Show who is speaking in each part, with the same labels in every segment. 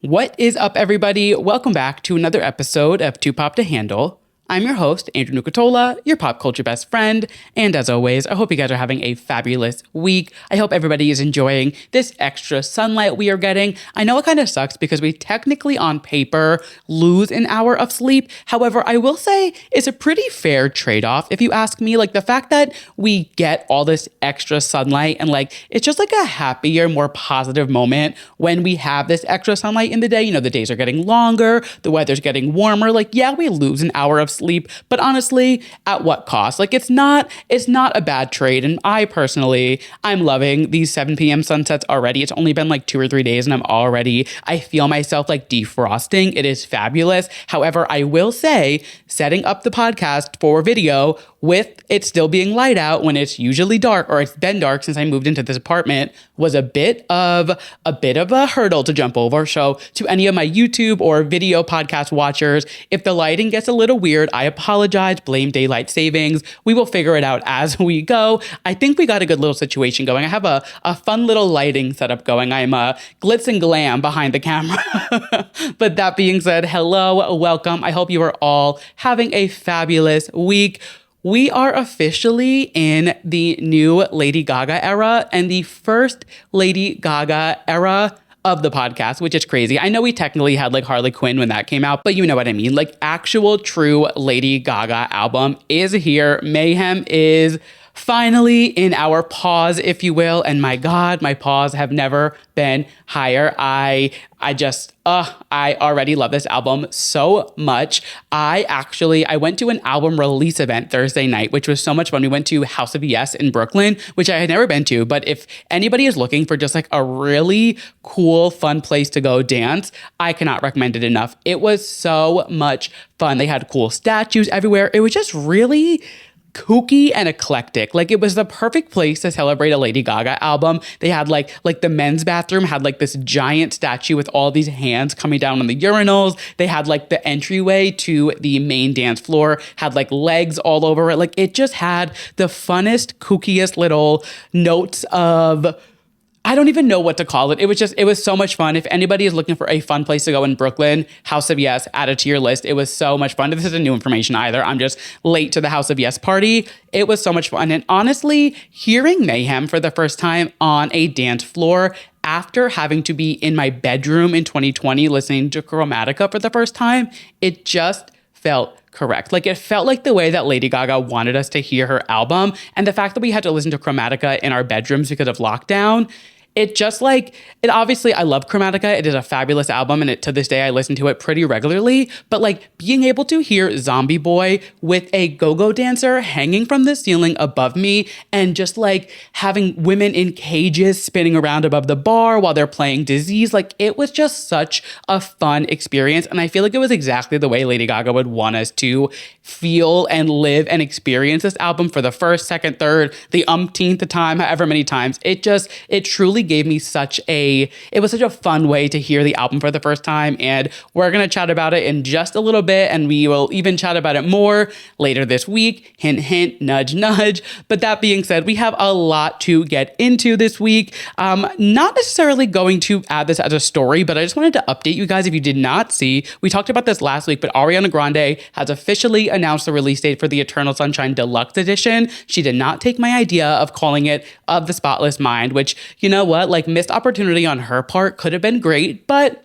Speaker 1: What is up, everybody? Welcome back to another episode of Too Pop to Handle. I'm your host, Andrew Nucatola, your pop culture best friend. And as always, I hope you guys are having a fabulous week. I hope everybody is enjoying this extra sunlight we are getting. I know it kind of sucks because we technically on paper lose an hour of sleep. However, I will say it's a pretty fair trade-off. If you ask me, like the fact that we get all this extra sunlight and like, it's just like a happier, more positive moment when we have this extra sunlight in the day. You know, the days are getting longer, the weather's getting warmer. Like, yeah, we lose an hour of sleep, but honestly, at what cost? Like it's not a bad trade. And I'm loving these 7 p.m. sunsets already. It's only been like 2 or 3 days and I feel myself like defrosting. It is fabulous. However, I will say setting up the podcast for video with it still being light out when it's usually dark, or it's been dark since I moved into this apartment, was a bit of a hurdle to jump over. So to any of my YouTube or video podcast watchers, if the lighting gets a little weird, I apologize. Blame daylight savings. We will figure it out as we go. I think we got a good little situation going. I have a fun little lighting setup going. I'm glitz and glam behind the camera. But that being said, hello, welcome. I hope you are all having a fabulous week. We are officially in the new Lady Gaga era and the first Lady Gaga era of the podcast, which is crazy. I know we technically had like Harley Quinn when that came out, but you know what I mean? Like actual true Lady Gaga album is here. Mayhem is finally in our paws, if you will. And my God, my paws have never been higher. I already love this album so much. I went to an album release event Thursday night, which was so much fun. We went to House of Yes in Brooklyn, which I had never been to. But if anybody is looking for just like a really cool, fun place to go dance, I cannot recommend it enough. It was so much fun. They had cool statues everywhere. It was just really kooky and eclectic. Like it was the perfect place to celebrate a Lady Gaga album. They had like the men's bathroom had like this giant statue with all these hands coming down on the urinals. They had like the entryway to the main dance floor had like legs all over it. Like it just had the funnest, kookiest little notes of, I don't even know what to call it. It was so much fun. If anybody is looking for a fun place to go in Brooklyn, House of Yes, add it to your list. It was so much fun. This isn't new information either. I'm just late to the House of Yes party. It was so much fun. And honestly, hearing Mayhem for the first time on a dance floor after having to be in my bedroom in 2020 listening to Chromatica for the first time, it just felt correct. Like it felt like the way that Lady Gaga wanted us to hear her album. And the fact that we had to listen to Chromatica in our bedrooms because of lockdown, it just like, it obviously, I love Chromatica. It is a fabulous album and to this day, I listen to it pretty regularly. But like being able to hear Zombie Boy with a go-go dancer hanging from the ceiling above me and just like having women in cages spinning around above the bar while they're playing Disease, like it was just such a fun experience. And I feel like it was exactly the way Lady Gaga would want us to feel and live and experience this album for the first, second, third, the umpteenth time, however many times. It truly gave me it was such a fun way to hear the album for the first time. And we're going to chat about it in just a little bit. And we will even chat about it more later this week. Hint, hint, nudge, nudge. But that being said, we have a lot to get into this week. Not necessarily going to add this as a story, but I just wanted to update you guys if you did not see. We talked about this last week, but Ariana Grande has officially announced the release date for the Eternal Sunshine Deluxe Edition. She did not take my idea of calling it Of the Spotless Mind, which, you know what? Like missed opportunity on her part, could have been great, but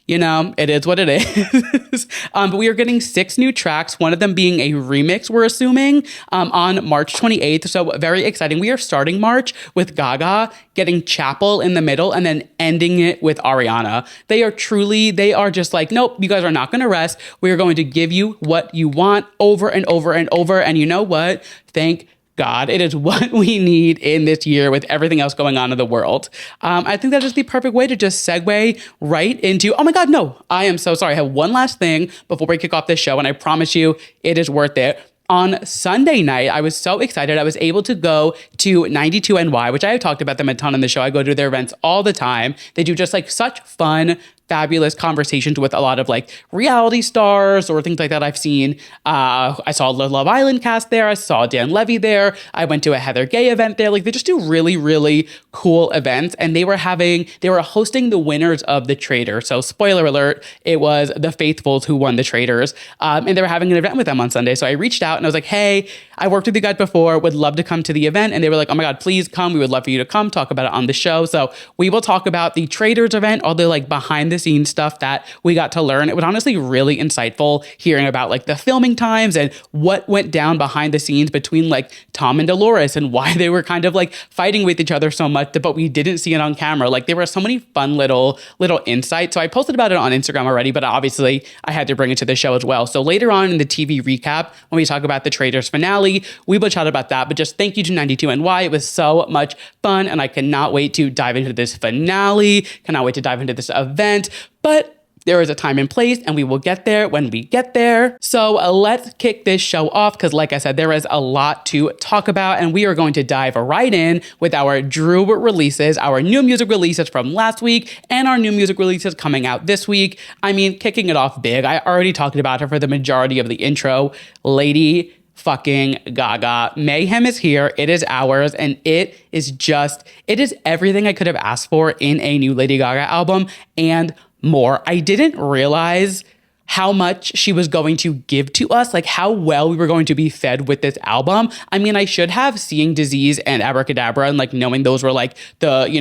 Speaker 1: you know, it is what it is. But we are getting 6 new tracks, one of them being a remix, we're assuming, on March 28th. So very exciting. We are starting March with Gaga getting Chapel in the middle and then ending it with Ariana. They are just like, nope, you guys are not going to rest. We are going to give you what you want over and over and over. And you know what? Thank God, it is what we need in this year with everything else going on in the world. I think that is the perfect way to just segue right into, oh my God, no, I am so sorry. I have one last thing before we kick off this show, and I promise you it is worth it. On Sunday night, I was so excited. I was able to go to 92NY, which I have talked about them a ton on the show. I go to their events all the time. They do just like such fun fabulous conversations with a lot of like reality stars or things like that I've seen. I saw the Love Island cast there. I saw Dan Levy there. I went to a Heather Gay event there. Like they just do really, really cool events. And they were hosting the winners of the Traitors. So spoiler alert, it was the Faithfuls who won the Traitors. And they were having an event with them on Sunday. So I reached out and I was like, hey, I worked with you guys before, would love to come to the event. And they were like, oh my God, please come. We would love for you to come talk about it on the show. So we will talk about the Traitors event, all the like behind the scenes stuff that we got to learn. It was honestly really insightful hearing about like the filming times and what went down behind the scenes between like Tom and Dolores and why they were kind of like fighting with each other so much, but we didn't see it on camera. Like there were so many fun little insights. So I posted about it on Instagram already, but obviously I had to bring it to the show as well. So later on in the TV recap, when we talk about the Traitors finale, we will chat about that. But just thank you to 92NY. It was so much fun and I cannot wait to dive into this finale. Cannot wait to dive into this event. But there is a time and place, and we will get there when we get there. So let's kick this show off because, like I said, there is a lot to talk about, and we are going to dive right in with our Drew releases, our new music releases from last week, and our new music releases coming out this week. I mean, kicking it off big. I already talked about her for the majority of the intro. Lady fucking Gaga. Mayhem is here. It is ours. And it is everything I could have asked for in a new Lady Gaga album and more. I didn't realize how much she was going to give to us, like how well we were going to be fed with this album. I mean, I should have Seeing Disease and Abracadabra and like knowing those were like the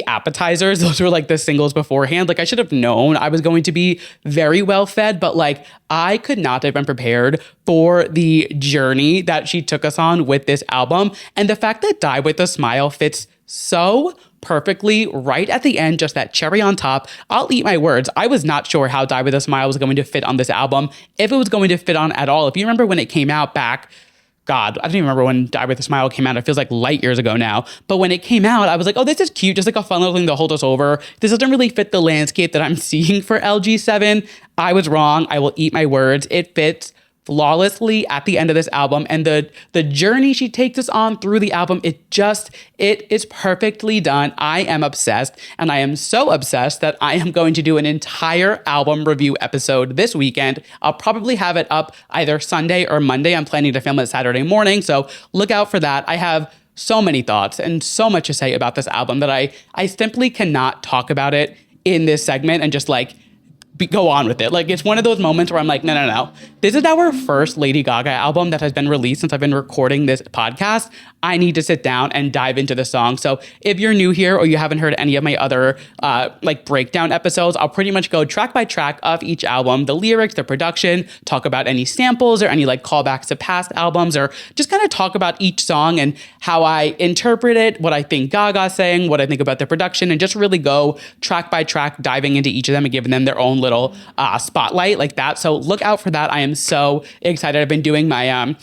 Speaker 1: appetizers. Those were like the singles beforehand. Like I should have known I was going to be very well fed, but like I could not have been prepared for the journey that she took us on with this album. And the fact that Die With a Smile fits so perfectly right at the end, just that cherry on top. I'll eat my words. I was not sure how Die With a Smile was going to fit on this album, if it was going to fit on at all. If you remember when it came out back, God, I don't even remember when Die With a Smile came out. It feels like light years ago now. But when it came out, I was like, oh, this is cute. Just like a fun little thing to hold us over. This doesn't really fit the landscape that I'm seeing for LG7. I was wrong. I will eat my words. It fits flawlessly at the end of this album, and the journey she takes us on through the album, it is perfectly done. I am obsessed, and I am so obsessed that I am going to do an entire album review episode this weekend. I'll probably have it up either Sunday or Monday. I'm planning to film it Saturday morning, so look out for that. I have so many thoughts and so much to say about this album that I simply cannot talk about it in this segment and just like go on with it. Like it's one of those moments where I'm like, no. This is our first Lady Gaga album that has been released since I've been recording this podcast. I need to sit down and dive into the song. So if you're new here or you haven't heard any of my other breakdown episodes, I'll pretty much go track by track of each album, the lyrics, the production, talk about any samples or any like callbacks to past albums, or just kind of talk about each song and how I interpret it, what I think Gaga's saying, what I think about the production, and just really go track by track, diving into each of them and giving them their own little spotlight like that. So look out for that. I am so excited. I've been doing my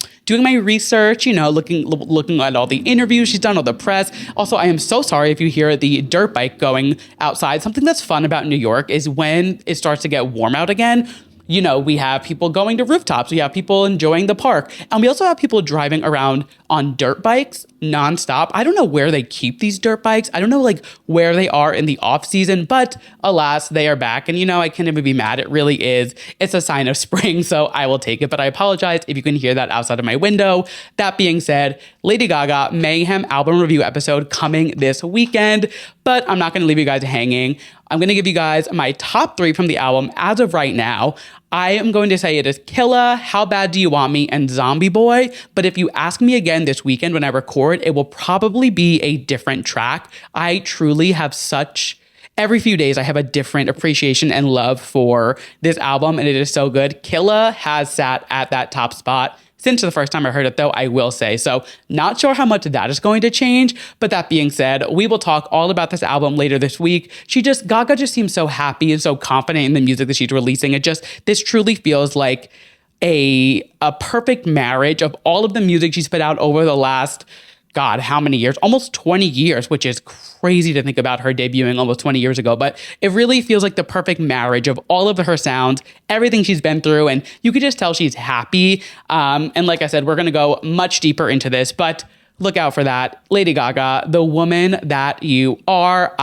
Speaker 1: research, looking at all the interviews she's done, all the press. Also, I am so sorry if you hear the dirt bike going outside. Something that's fun about New York is when it starts to get warm out again, we have people going to rooftops. We have people enjoying the park. And we also have people driving around on dirt bikes nonstop. I don't know where they keep these dirt bikes. I don't know where they are in the off season, but alas, they are back. And I can't even be mad. It really is. It's a sign of spring, so I will take it. But I apologize if you can hear that outside of my window. That being said, Lady Gaga Mayhem album review episode coming this weekend, but I'm not going to leave you guys hanging. I'm going to give you guys my top 3 from the album as of right now. I am going to say it is Killa, How Bad Do You Want Me, and Zombie Boy. But if you ask me again this weekend when I record, it will probably be a different track. I truly have every few days I have a different appreciation and love for this album, and it is so good. Killa has sat at that top spot since the first time I heard it, though, I will say. So not sure how much that is going to change. But that being said, we will talk all about this album later this week. Gaga just seems so happy and so confident in the music that she's releasing. This truly feels like a perfect marriage of all of the music she's put out over the last, God, how many years? Almost 20 years, which is crazy to think about her debuting almost 20 years ago. But it really feels like the perfect marriage of all of her sounds, everything she's been through. And you could just tell she's happy. And like I said, we're going to go much deeper into this, but look out for that. Lady Gaga, the woman that you are.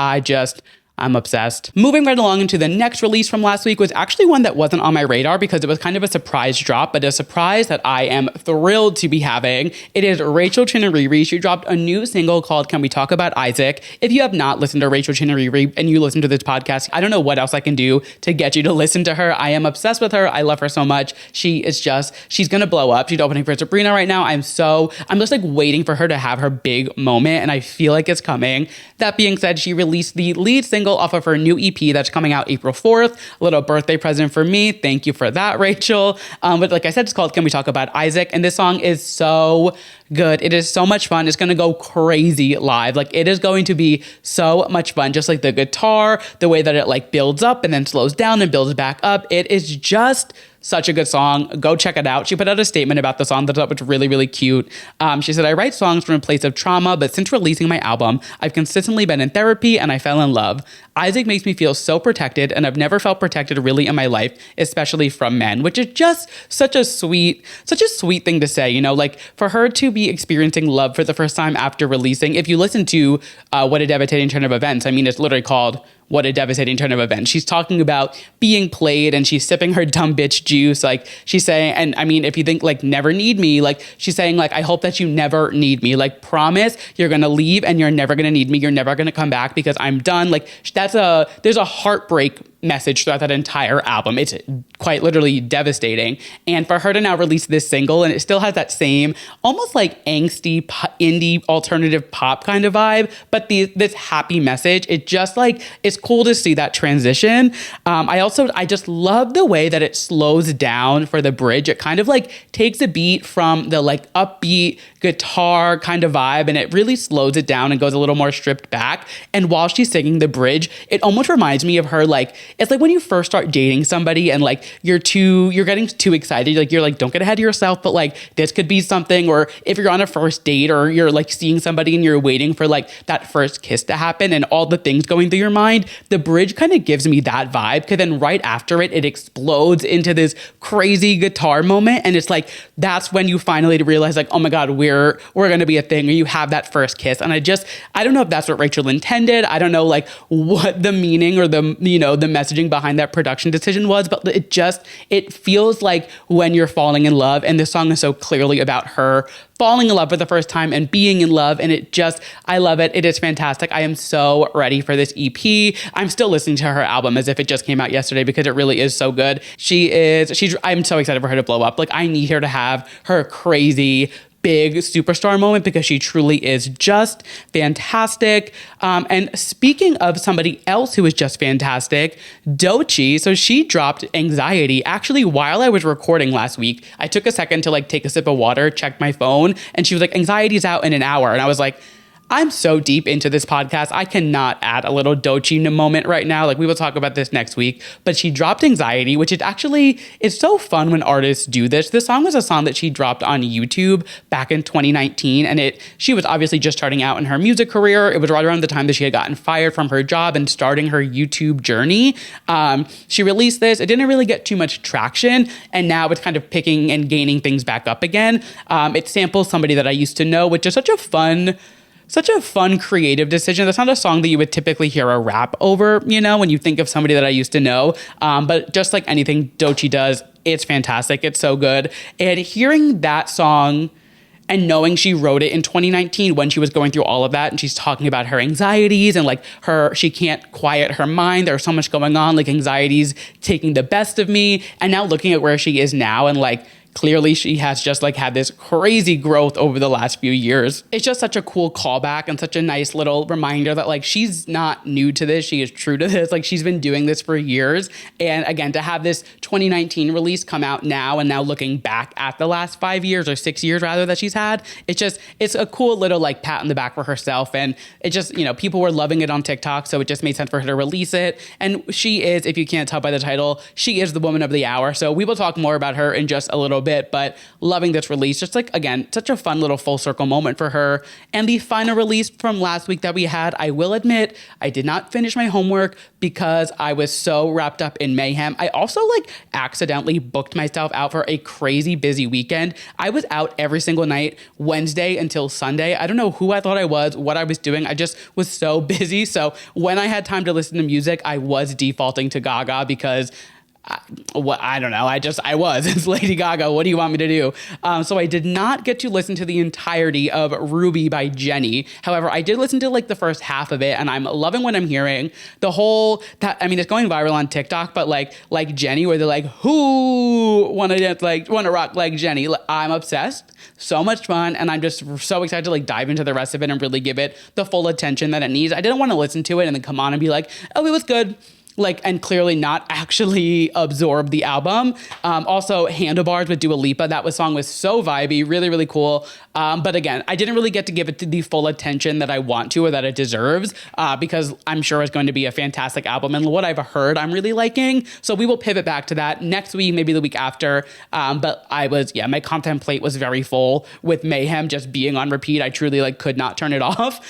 Speaker 1: I'm obsessed. Moving right along into the next release from last week was actually one that wasn't on my radar because it was kind of a surprise drop, but a surprise that I am thrilled to be having. It is Rachel Chin and Riri. She dropped a new single called Can We Talk About Isaac? If you have not listened to Rachel Chin and Riri and you listen to this podcast, I don't know what else I can do to get you to listen to her. I am obsessed with her. I love her so much. She's gonna blow up. She's opening for Sabrina right now. I'm just like waiting for her to have her big moment, and I feel like it's coming. That being said, she released the lead single off of her new EP that's coming out April 4th. A little birthday present for me. Thank you for that, Rachel. But like I said, it's called Can We Talk About Isaac? And this song is so good. It is so much fun. It's going to go crazy live. Like, it is going to be so much fun. Just like the guitar, the way that it like builds up and then slows down and builds back up. It is just such a good song. Go check it out. She put out a statement about the song that I thought was really, really cute. She said, I write songs from a place of trauma, but since releasing my album, I've consistently been in therapy and I fell in love. Isaac makes me feel so protected, and I've never felt protected really in my life, especially from men, which is just such a sweet thing to say, you know, like for her to be experiencing love for the first time after releasing. If you listen to What a Devastating Turn of Events, I mean, it's literally called What a Devastating Turn of Events. She's talking about being played and she's sipping her dumb bitch juice. Like she's saying, and I mean, if you think like never need me, like she's saying like, I hope that you never need me. Like promise you're going to leave and you're never going to need me. You're never going to come back because I'm done. Like there's a heartbreak message throughout that entire album. It's quite literally devastating. And for her to now release this single, and it still has that same almost like angsty indie alternative pop kind of vibe, but this happy message, it just like, it's cool to see that transition. I just love the way that it slows down for the bridge. It kind of like takes a beat from the like upbeat guitar kind of vibe, and it really slows it down and goes a little more stripped back. And while she's singing the bridge, it almost reminds me of her, like, it's like when you first start dating somebody and like you're getting too excited, like you're like, don't get ahead of yourself, but like this could be something. Or if you're on a first date or you're like seeing somebody and you're waiting for like that first kiss to happen and all the things going through your mind, the bridge kind of gives me that vibe, because then right after it explodes into this crazy guitar moment, and it's like that's when you finally realize like, oh my god, we're gonna be a thing, or you have that first kiss. And I don't know if that's what Rachel intended. I don't know like what the meaning or the messaging behind that production decision was, but it feels like when you're falling in love, and this song is so clearly about her falling in love for the first time and being in love. And I love it. It is fantastic. I am so ready for this EP. I'm still listening to her album as if it just came out yesterday because it really is so good. I'm so excited for her to blow up. Like I need her to have her crazy big superstar moment because she truly is just fantastic. And speaking of somebody else who is just fantastic, Doechii. So she dropped Anxiety. Actually, while I was recording last week, I took a second to like take a sip of water, check my phone, and she was like, Anxiety's out in an hour. And I was like, I'm so deep into this podcast, I cannot add a little Doechii moment right now. Like we will talk about this next week. But she dropped Anxiety, which it's so fun when artists do this. This song was a song that she dropped on YouTube back in 2019. And she was obviously just starting out in her music career. It was right around the time that she had gotten fired from her job and starting her YouTube journey. She released this. It didn't really get too much traction. And now it's kind of picking and gaining things back up again. It samples Somebody That I Used to Know, which is such a fun creative decision. That's not a song that you would typically hear a rap over, when you think of Somebody That I Used to Know. But just like anything Doechii does, it's fantastic. It's so good. And hearing that song and knowing she wrote it in 2019 when she was going through all of that, and she's talking about her anxieties and like she can't quiet her mind. There's so much going on, like anxieties taking the best of me. And now looking at where she is now and like, clearly she has just like had this crazy growth over the last few years. It's just such a cool callback and such a nice little reminder that like she's not new to this. She is true to this. Like she's been doing this for years. And again, to have this 2019 release come out now and now looking back at the last 5 years or 6 years rather that she's had, it's a cool little like pat on the back for herself. And it just, people were loving it on TikTok. So it just made sense for her to release it. And she is, if you can't tell by the title, she is the woman of the hour. So we will talk more about her in just a little little bit, but loving this release. Just like, again, such a fun little full circle moment for her. And the final release from last week that we had, I will admit, I did not finish my homework because I was so wrapped up in mayhem. I also accidentally booked myself out for a crazy busy weekend. I was out every single night, Wednesday until Sunday. I don't know who I thought I was, what I was doing. I just was so busy. So when I had time to listen to music, I was defaulting to Gaga because I don't know. I was. It's Lady Gaga. What do you want me to do? So I did not get to listen to the entirety of Ruby by Jenny. However, I did listen to the first half of it, and I'm loving what I'm hearing. It's going viral on TikTok, but like Jenny, where they're like, who wanna dance wanna rock like Jenny? I'm obsessed. So much fun, and I'm just so excited to dive into the rest of it and really give it the full attention that it needs. I didn't want to listen to it and then come on and be like, oh, it was good. And clearly not actually absorb the album. Also, Handlebars with Dua Lipa. That song was so vibey, really, really cool. But again, I didn't really get to give it the full attention that I want to or that it deserves because I'm sure it's going to be a fantastic album. And what I've heard, I'm really liking. So we will pivot back to that next week, maybe the week after. But my content plate was very full with Mayhem just being on repeat. I truly could not turn it off.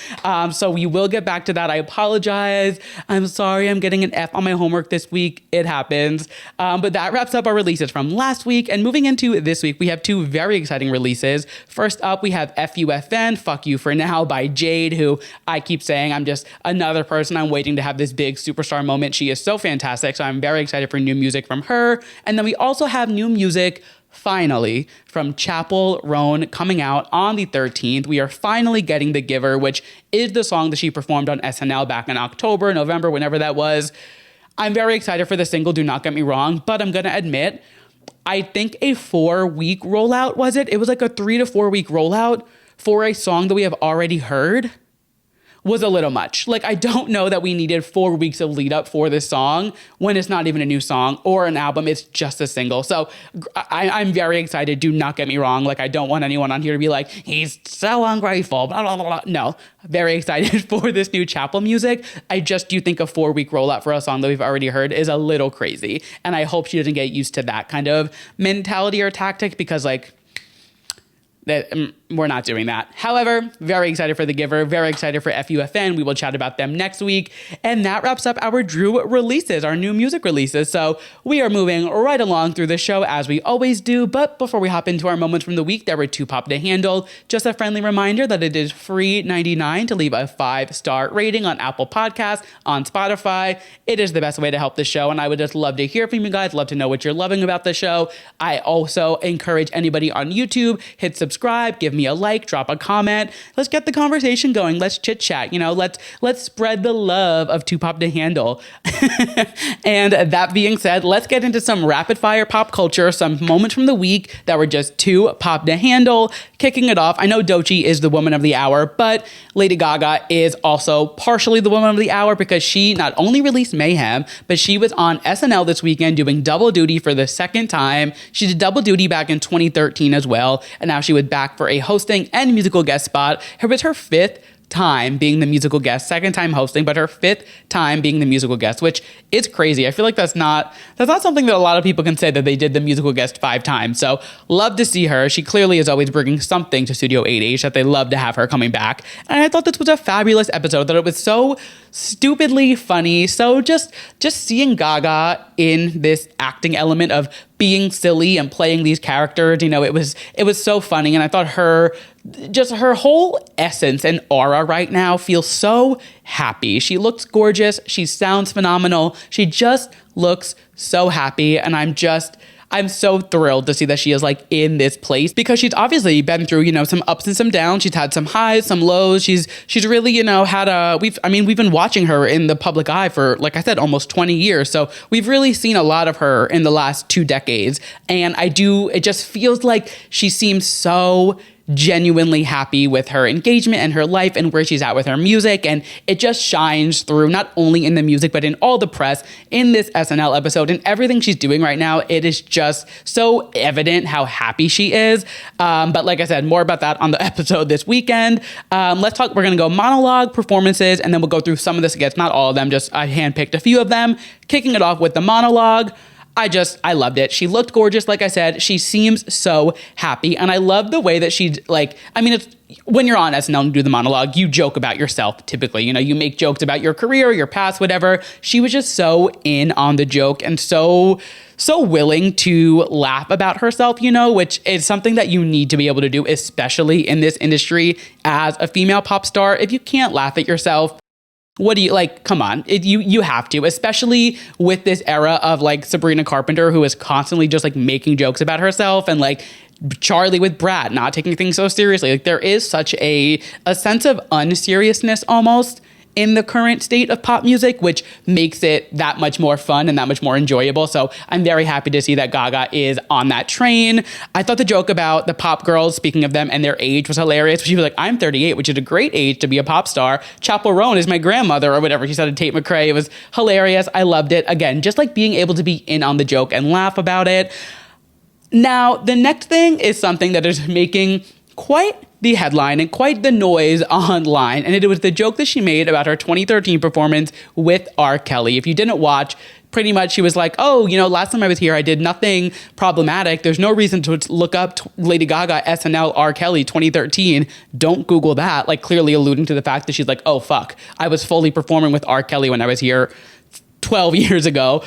Speaker 1: So we will get back to that. I apologize. I'm sorry. I'm getting an F on my homework this week. It happens. But that wraps up our releases from last week. And moving into this week, we have two very exciting releases. First up, we have FUFN, Fuck You For Now by Jade, who I keep saying I'm just another person I'm waiting to have this big superstar moment. She is so fantastic. So I'm very excited for new music from her. And then we also have new music finally from Chappell Roan coming out on the 13th. We are finally getting The Giver, which is the song that she performed on SNL back in October, November, whenever that was. I'm very excited for the single, do not get me wrong, but I'm going to admit, I think a 4-week rollout, was it? It was a 3 to 4 week rollout for a song that we have already heard was a little much. I don't know that we needed 4 weeks of lead up for this song when it's not even a new song or an album. It's just a single. So I'm very excited. Do not get me wrong. I don't want anyone on here to be like, he's so ungrateful, blah, blah, blah, blah. No, very excited for this new Chappell music. I just do think a 4-week rollout for a song that we've already heard is a little crazy. And I hope she doesn't get used to that kind of mentality or tactic because that we're not doing that. However, very excited for The Giver, very excited for FUFN. We will chat about them next week. And that wraps up our Drew releases, our new music releases. So we are moving right along through the show as we always do. But before we hop into our moments from the week that were too pop to handle, just a friendly reminder that it is free $99 to leave a 5-star rating on Apple Podcasts, on Spotify. It is the best way to help the show. And I would just love to hear from you guys, love to know what you're loving about the show. I also encourage anybody on YouTube, hit subscribe, give me a like, drop a comment. Let's get the conversation going. Let's chit chat. Let's spread the love of Too Pop to Handle. And that being said, let's get into some rapid fire pop culture, some moments from the week that were just too pop to handle. Kicking it off, I know Doechii is the woman of the hour, but Lady Gaga is also partially the woman of the hour because she not only released Mayhem, but she was on SNL this weekend doing double duty for the second time. She did double duty back in 2013 as well, and now she was back for a hosting and musical guest spot. It was her 5th time being the musical guest, second time hosting, but her 5th time being the musical guest, which is crazy. I feel like that's not something that a lot of people can say that they did the musical guest 5 times. So love to see her. She clearly is always bringing something to Studio 8H that they love to have her coming back. And I thought this was a fabulous episode, that it was so stupidly funny. So just seeing Gaga in this acting element of being silly and playing these characters, it was so funny. And I thought her whole essence and aura right now feels so happy. She looks gorgeous. She sounds phenomenal. She just looks so happy. And I'm so thrilled to see that she is in this place because she's obviously been through, some ups and some downs. She's had some highs, some lows. She's really, had we've been watching her in the public eye for, like I said, almost 20 years. So we've really seen a lot of her in the last 2 decades. And it just feels like she seems so genuinely happy with her engagement and her life and where she's at with her music. And it just shines through not only in the music, but in all the press in this SNL episode and everything she's doing right now. It is just so evident how happy she is. But like I said, more about that on the episode this weekend. We're going to go monologue, performances, and then we'll go through some of the skits, not all of them, just I handpicked a few of them. Kicking it off with the monologue. I loved it. She looked gorgeous, like I said. She seems so happy. And I love the way that she, like, I mean, it's when you're on SNL and do the monologue, you joke about yourself typically. You know, you make jokes about your career, your past, whatever. She was just so in on the joke and so willing to laugh about herself, you know, which is something that you need to be able to do, especially in this industry as a female pop star. If you can't laugh at yourself, what do you like? Come on, you have to, especially with this era of like Sabrina Carpenter, who is constantly just like making jokes about herself, and like Charlie with Brad not taking things so seriously. Like there is such a sense of unseriousness almost in the current state of pop music, which makes it that much more fun and that much more enjoyable. So I'm very happy to see that Gaga is on that train. I thought the joke about the pop girls, speaking of them and their age, was hilarious. She was like, I'm 38, which is a great age to be a pop star. Chappell Roan is my grandmother, or whatever she said to Tate McRae. It was hilarious. I loved it. Again, just like being able to be in on the joke and laugh about it. Now, the next thing is something that is making quite the headline and quite the noise online. And it was the joke that she made about her 2013 performance with R. Kelly. If you didn't watch, pretty much she was like, oh, you know, last time I was here, I did nothing problematic. There's no reason to look up Lady Gaga, SNL, R. Kelly 2013. Don't Google that. Like clearly alluding to the fact that she's like, oh, fuck, I was fully performing with R. Kelly when I was here 12 years ago.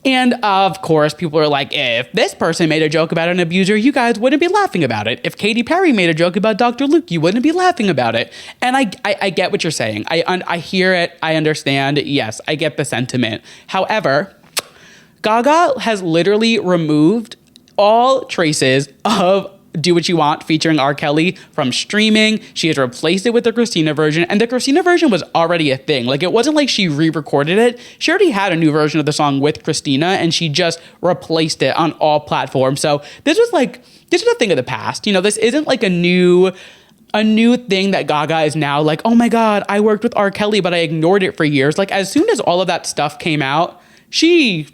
Speaker 1: And of course, people are like, if this person made a joke about an abuser, you guys wouldn't be laughing about it. If Katy Perry made a joke about Dr. Luke, you wouldn't be laughing about it. And I get what you're saying. I hear it. I understand. Yes, I get the sentiment. However, Gaga has literally removed all traces of Do What You Want featuring R. Kelly from streaming. She has replaced it with the Christina version, and the Christina version was already a thing. Like, it wasn't like she re-recorded it. She already had a new version of the song with Christina, and she just replaced it on all platforms. So this is a thing of the past. You know, this isn't like a new thing that Gaga is now like, oh my God, I worked with R. Kelly, but I ignored it for years. Like, as soon as all of that stuff came out, she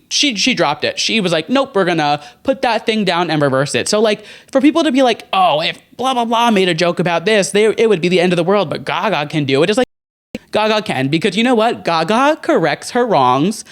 Speaker 1: dropped it. She was like, nope, we're gonna put that thing down and reverse it. So like for people to be like, oh, if blah, blah, blah made a joke about this, it would be the end of the world, but Gaga can do it. It's like, Gaga can, because you know what? Gaga corrects her wrongs,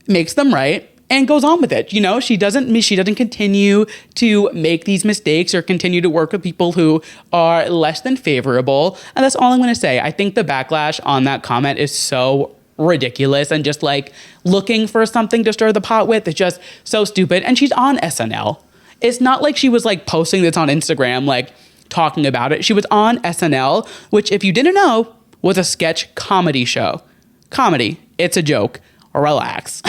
Speaker 1: makes them right, and goes on with it. You know, she doesn't continue to make these mistakes or continue to work with people who are less than favorable. And that's all I'm gonna say. I think the backlash on that comment is so ridiculous, and just like looking for something to stir the pot with is just so stupid. And she's on SNL. It's not like she was like posting this on Instagram, like talking about it. She was on SNL, which, if you didn't know, was a sketch comedy show. Comedy. It's a joke. Relax.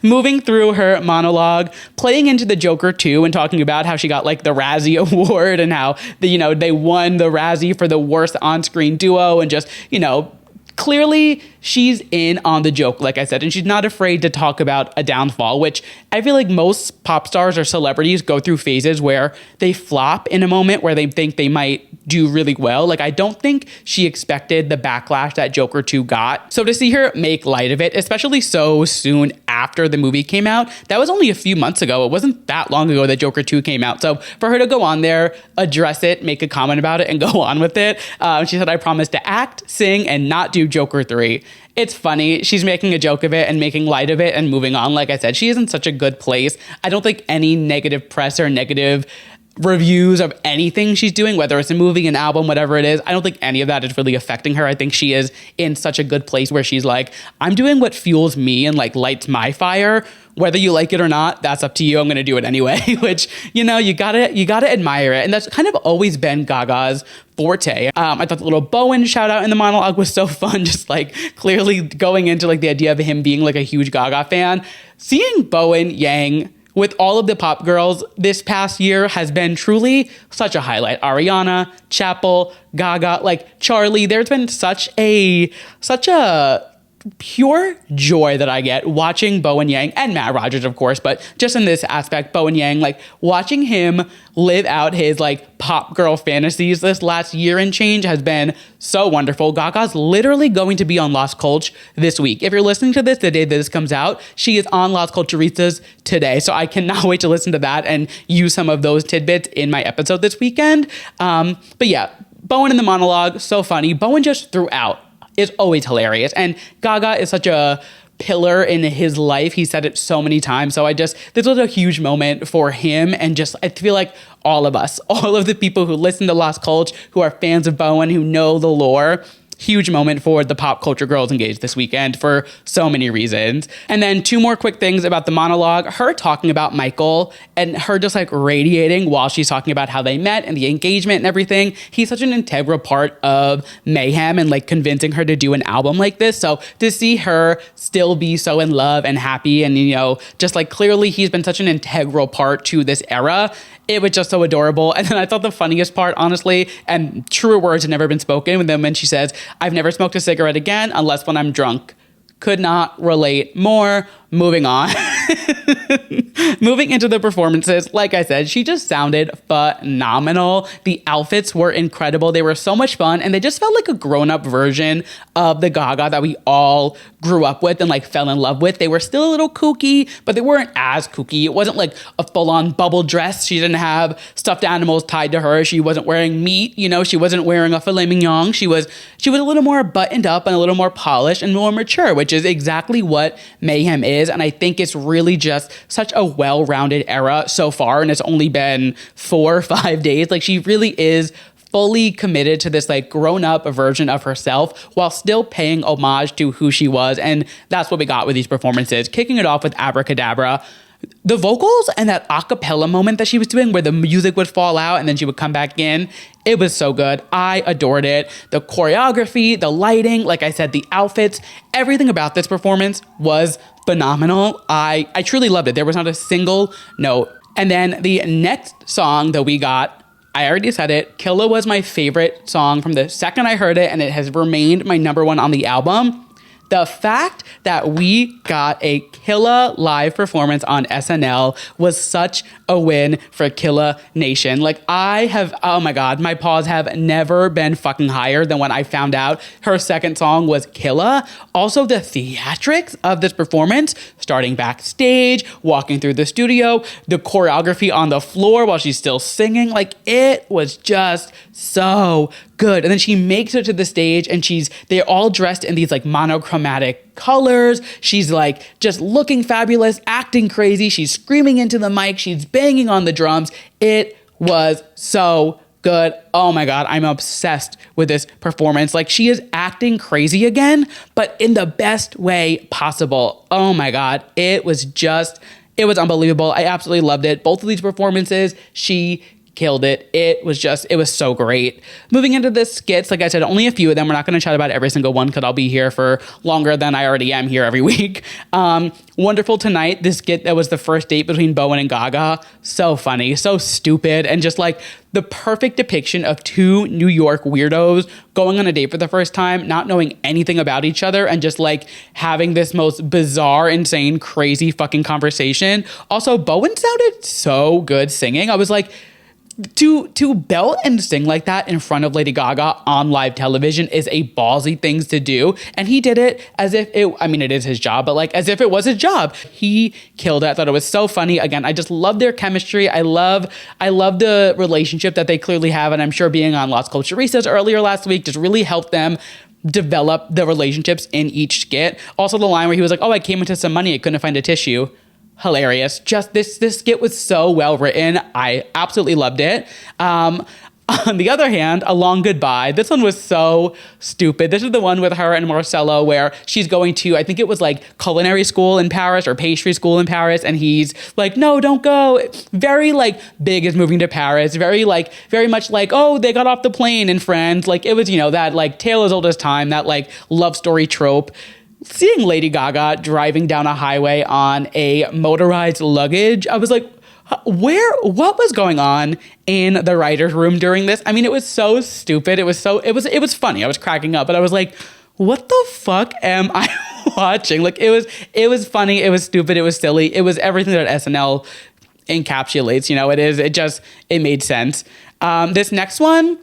Speaker 1: Moving through her monologue, playing into the Joker 2 and talking about how she got like the Razzie Award and how they won the Razzie for the worst on-screen duo, and just, you know, clearly she's in on the joke, like I said, and she's not afraid to talk about a downfall, which I feel like most pop stars or celebrities go through phases where they flop in a moment where they think they might do really well. Like, I don't think she expected the backlash that Joker 2 got. So to see her make light of it, especially so soon after the movie came out, that was only a few months ago. It wasn't that long ago that Joker 2 came out. So for her to go on there, address it, make a comment about it, and go on with it, she said, I promise to act, sing, and not do Joker 3. It's funny. She's making a joke of it and making light of it and moving on. Like I said, she is in such a good place. I don't think any negative press or negative reviews of anything she's doing, whether it's a movie, an album, whatever it is, I don't think any of that is really affecting her. I think she is in such a good place where she's like, I'm doing what fuels me and like lights my fire. Whether you like it or not, that's up to you. I'm going to do it anyway, which, you know, you gotta admire it. And that's kind of always been Gaga's forte. I thought the little Bowen shout out in the monologue was so fun, just like clearly going into like the idea of him being like a huge Gaga fan. Seeing Bowen Yang with all of the pop girls this past year has been truly such a highlight. Ariana, Chappell, Gaga, like Charlie, there's been such a pure joy that I get watching Bowen Yang, and Matt Rogers, of course, but just in this aspect, Bowen Yang, like watching him live out his like pop girl fantasies this last year and change has been so wonderful. Gaga's literally going to be on Las Culture this week. If you're listening to this the day that this comes out, she is on Las Culturistas today. So I cannot wait to listen to that and use some of those tidbits in my episode this weekend. But yeah, Bowen in the monologue, so funny. Bowen just throughout is always hilarious. And Gaga is such a pillar in his life. He said it so many times. So this was a huge moment for him. And just, I feel like all of us, all of the people who listen to Lost Culture, who are fans of Bowen, who know the lore, huge moment for the pop culture girls engaged this weekend for so many reasons. And then 2 more quick things about the monologue. Her talking about Michael and her just like radiating while she's talking about how they met and the engagement and everything. He's such an integral part of Mayhem and like convincing her to do an album like this. So to see her still be so in love and happy and, you know, just like clearly he's been such an integral part to this era. It was just so adorable. And then I thought the funniest part, honestly, and truer words had never been spoken, and then when she says, "I've never smoked a cigarette again unless when I'm drunk." Could not relate more. Moving on. Moving into the performances, like I said, she just sounded phenomenal. The outfits were incredible. They were so much fun, and they just felt like a grown-up version of the Gaga that we all grew up with and like fell in love with. They were still a little kooky, but they weren't as kooky. It wasn't like a full-on bubble dress. She didn't have stuffed animals tied to her. She wasn't wearing meat, you know, she wasn't wearing a filet mignon. She was a little more buttoned up and a little more polished and more mature, which is exactly what Mayhem is. And I think it's really just such a well-rounded era so far. And it's only been 4 or 5 days. Like, she really is fully committed to this like grown-up version of herself while still paying homage to who she was. And that's what we got with these performances. Kicking it off with Abracadabra. The vocals and that a cappella moment that she was doing where the music would fall out and then she would come back in, it was so good. I adored it. The choreography, the lighting, like I said, the outfits, everything about this performance was phenomenal. I truly loved it. There was not a single note. And then the next song that we got, I already said it, Killa was my favorite song from the second I heard it, and it has remained my number 1 on the album. The fact that we got a Killa live performance on SNL was such a win for Killa Nation. Like, oh my God, my paws have never been fucking higher than when I found out her second song was Killa. Also, the theatrics of this performance, starting backstage, walking through the studio, the choreography on the floor while she's still singing, like, it was just so good. And then she makes it to the stage and they're all dressed in these like monochromatic colors. She's like just looking fabulous, acting crazy. She's screaming into the mic. She's banging on the drums. It was so good. Oh my God, I'm obsessed with this performance. Like, she is acting crazy again, but in the best way possible. Oh my God, it was unbelievable. I absolutely loved it. Both of these performances, she killed it. It was so great. Moving into the skits, like I said, only a few of them. We're not going to chat about every single one because I'll be here for longer than I already am here every week. Wonderful Tonight, this skit that was the first date between Bowen and Gaga. So funny, so stupid, and just like the perfect depiction of 2 New York weirdos going on a date for the first time, not knowing anything about each other, and just like having this most bizarre, insane, crazy fucking conversation. Also, Bowen sounded so good singing. I was like, to belt and sing like that in front of Lady Gaga on live television is a ballsy thing to do. And he did it as if it is his job, but like as if it was his job. He killed it. I thought it was so funny. Again, I just love their chemistry. I love the relationship that they clearly have. And I'm sure being on Lost Culture Recess earlier last week just really helped them develop the relationships in each skit. Also the line where he was like, "Oh, I came into some money. I couldn't find a tissue." Hilarious. Just this skit was so well written. I absolutely loved it. On the other hand, A Long Goodbye. This one was so stupid. This is the one with her and Marcello where she's going to, I think it was like culinary school in Paris or pastry school in Paris. And he's like, "No, don't go." Very like Big is moving to Paris. Very much like, oh, they got off the plane and Friends. Like it was, that like tale as old as time, that like love story trope. Seeing Lady Gaga driving down a highway on a motorized luggage, I was like, what was going on in the writer's room during this? I mean, it was so stupid. It was funny. I was cracking up, but I was like, what the fuck am I watching? Like, it was funny. It was stupid. It was silly. It was everything that SNL encapsulates. It made sense. This next one,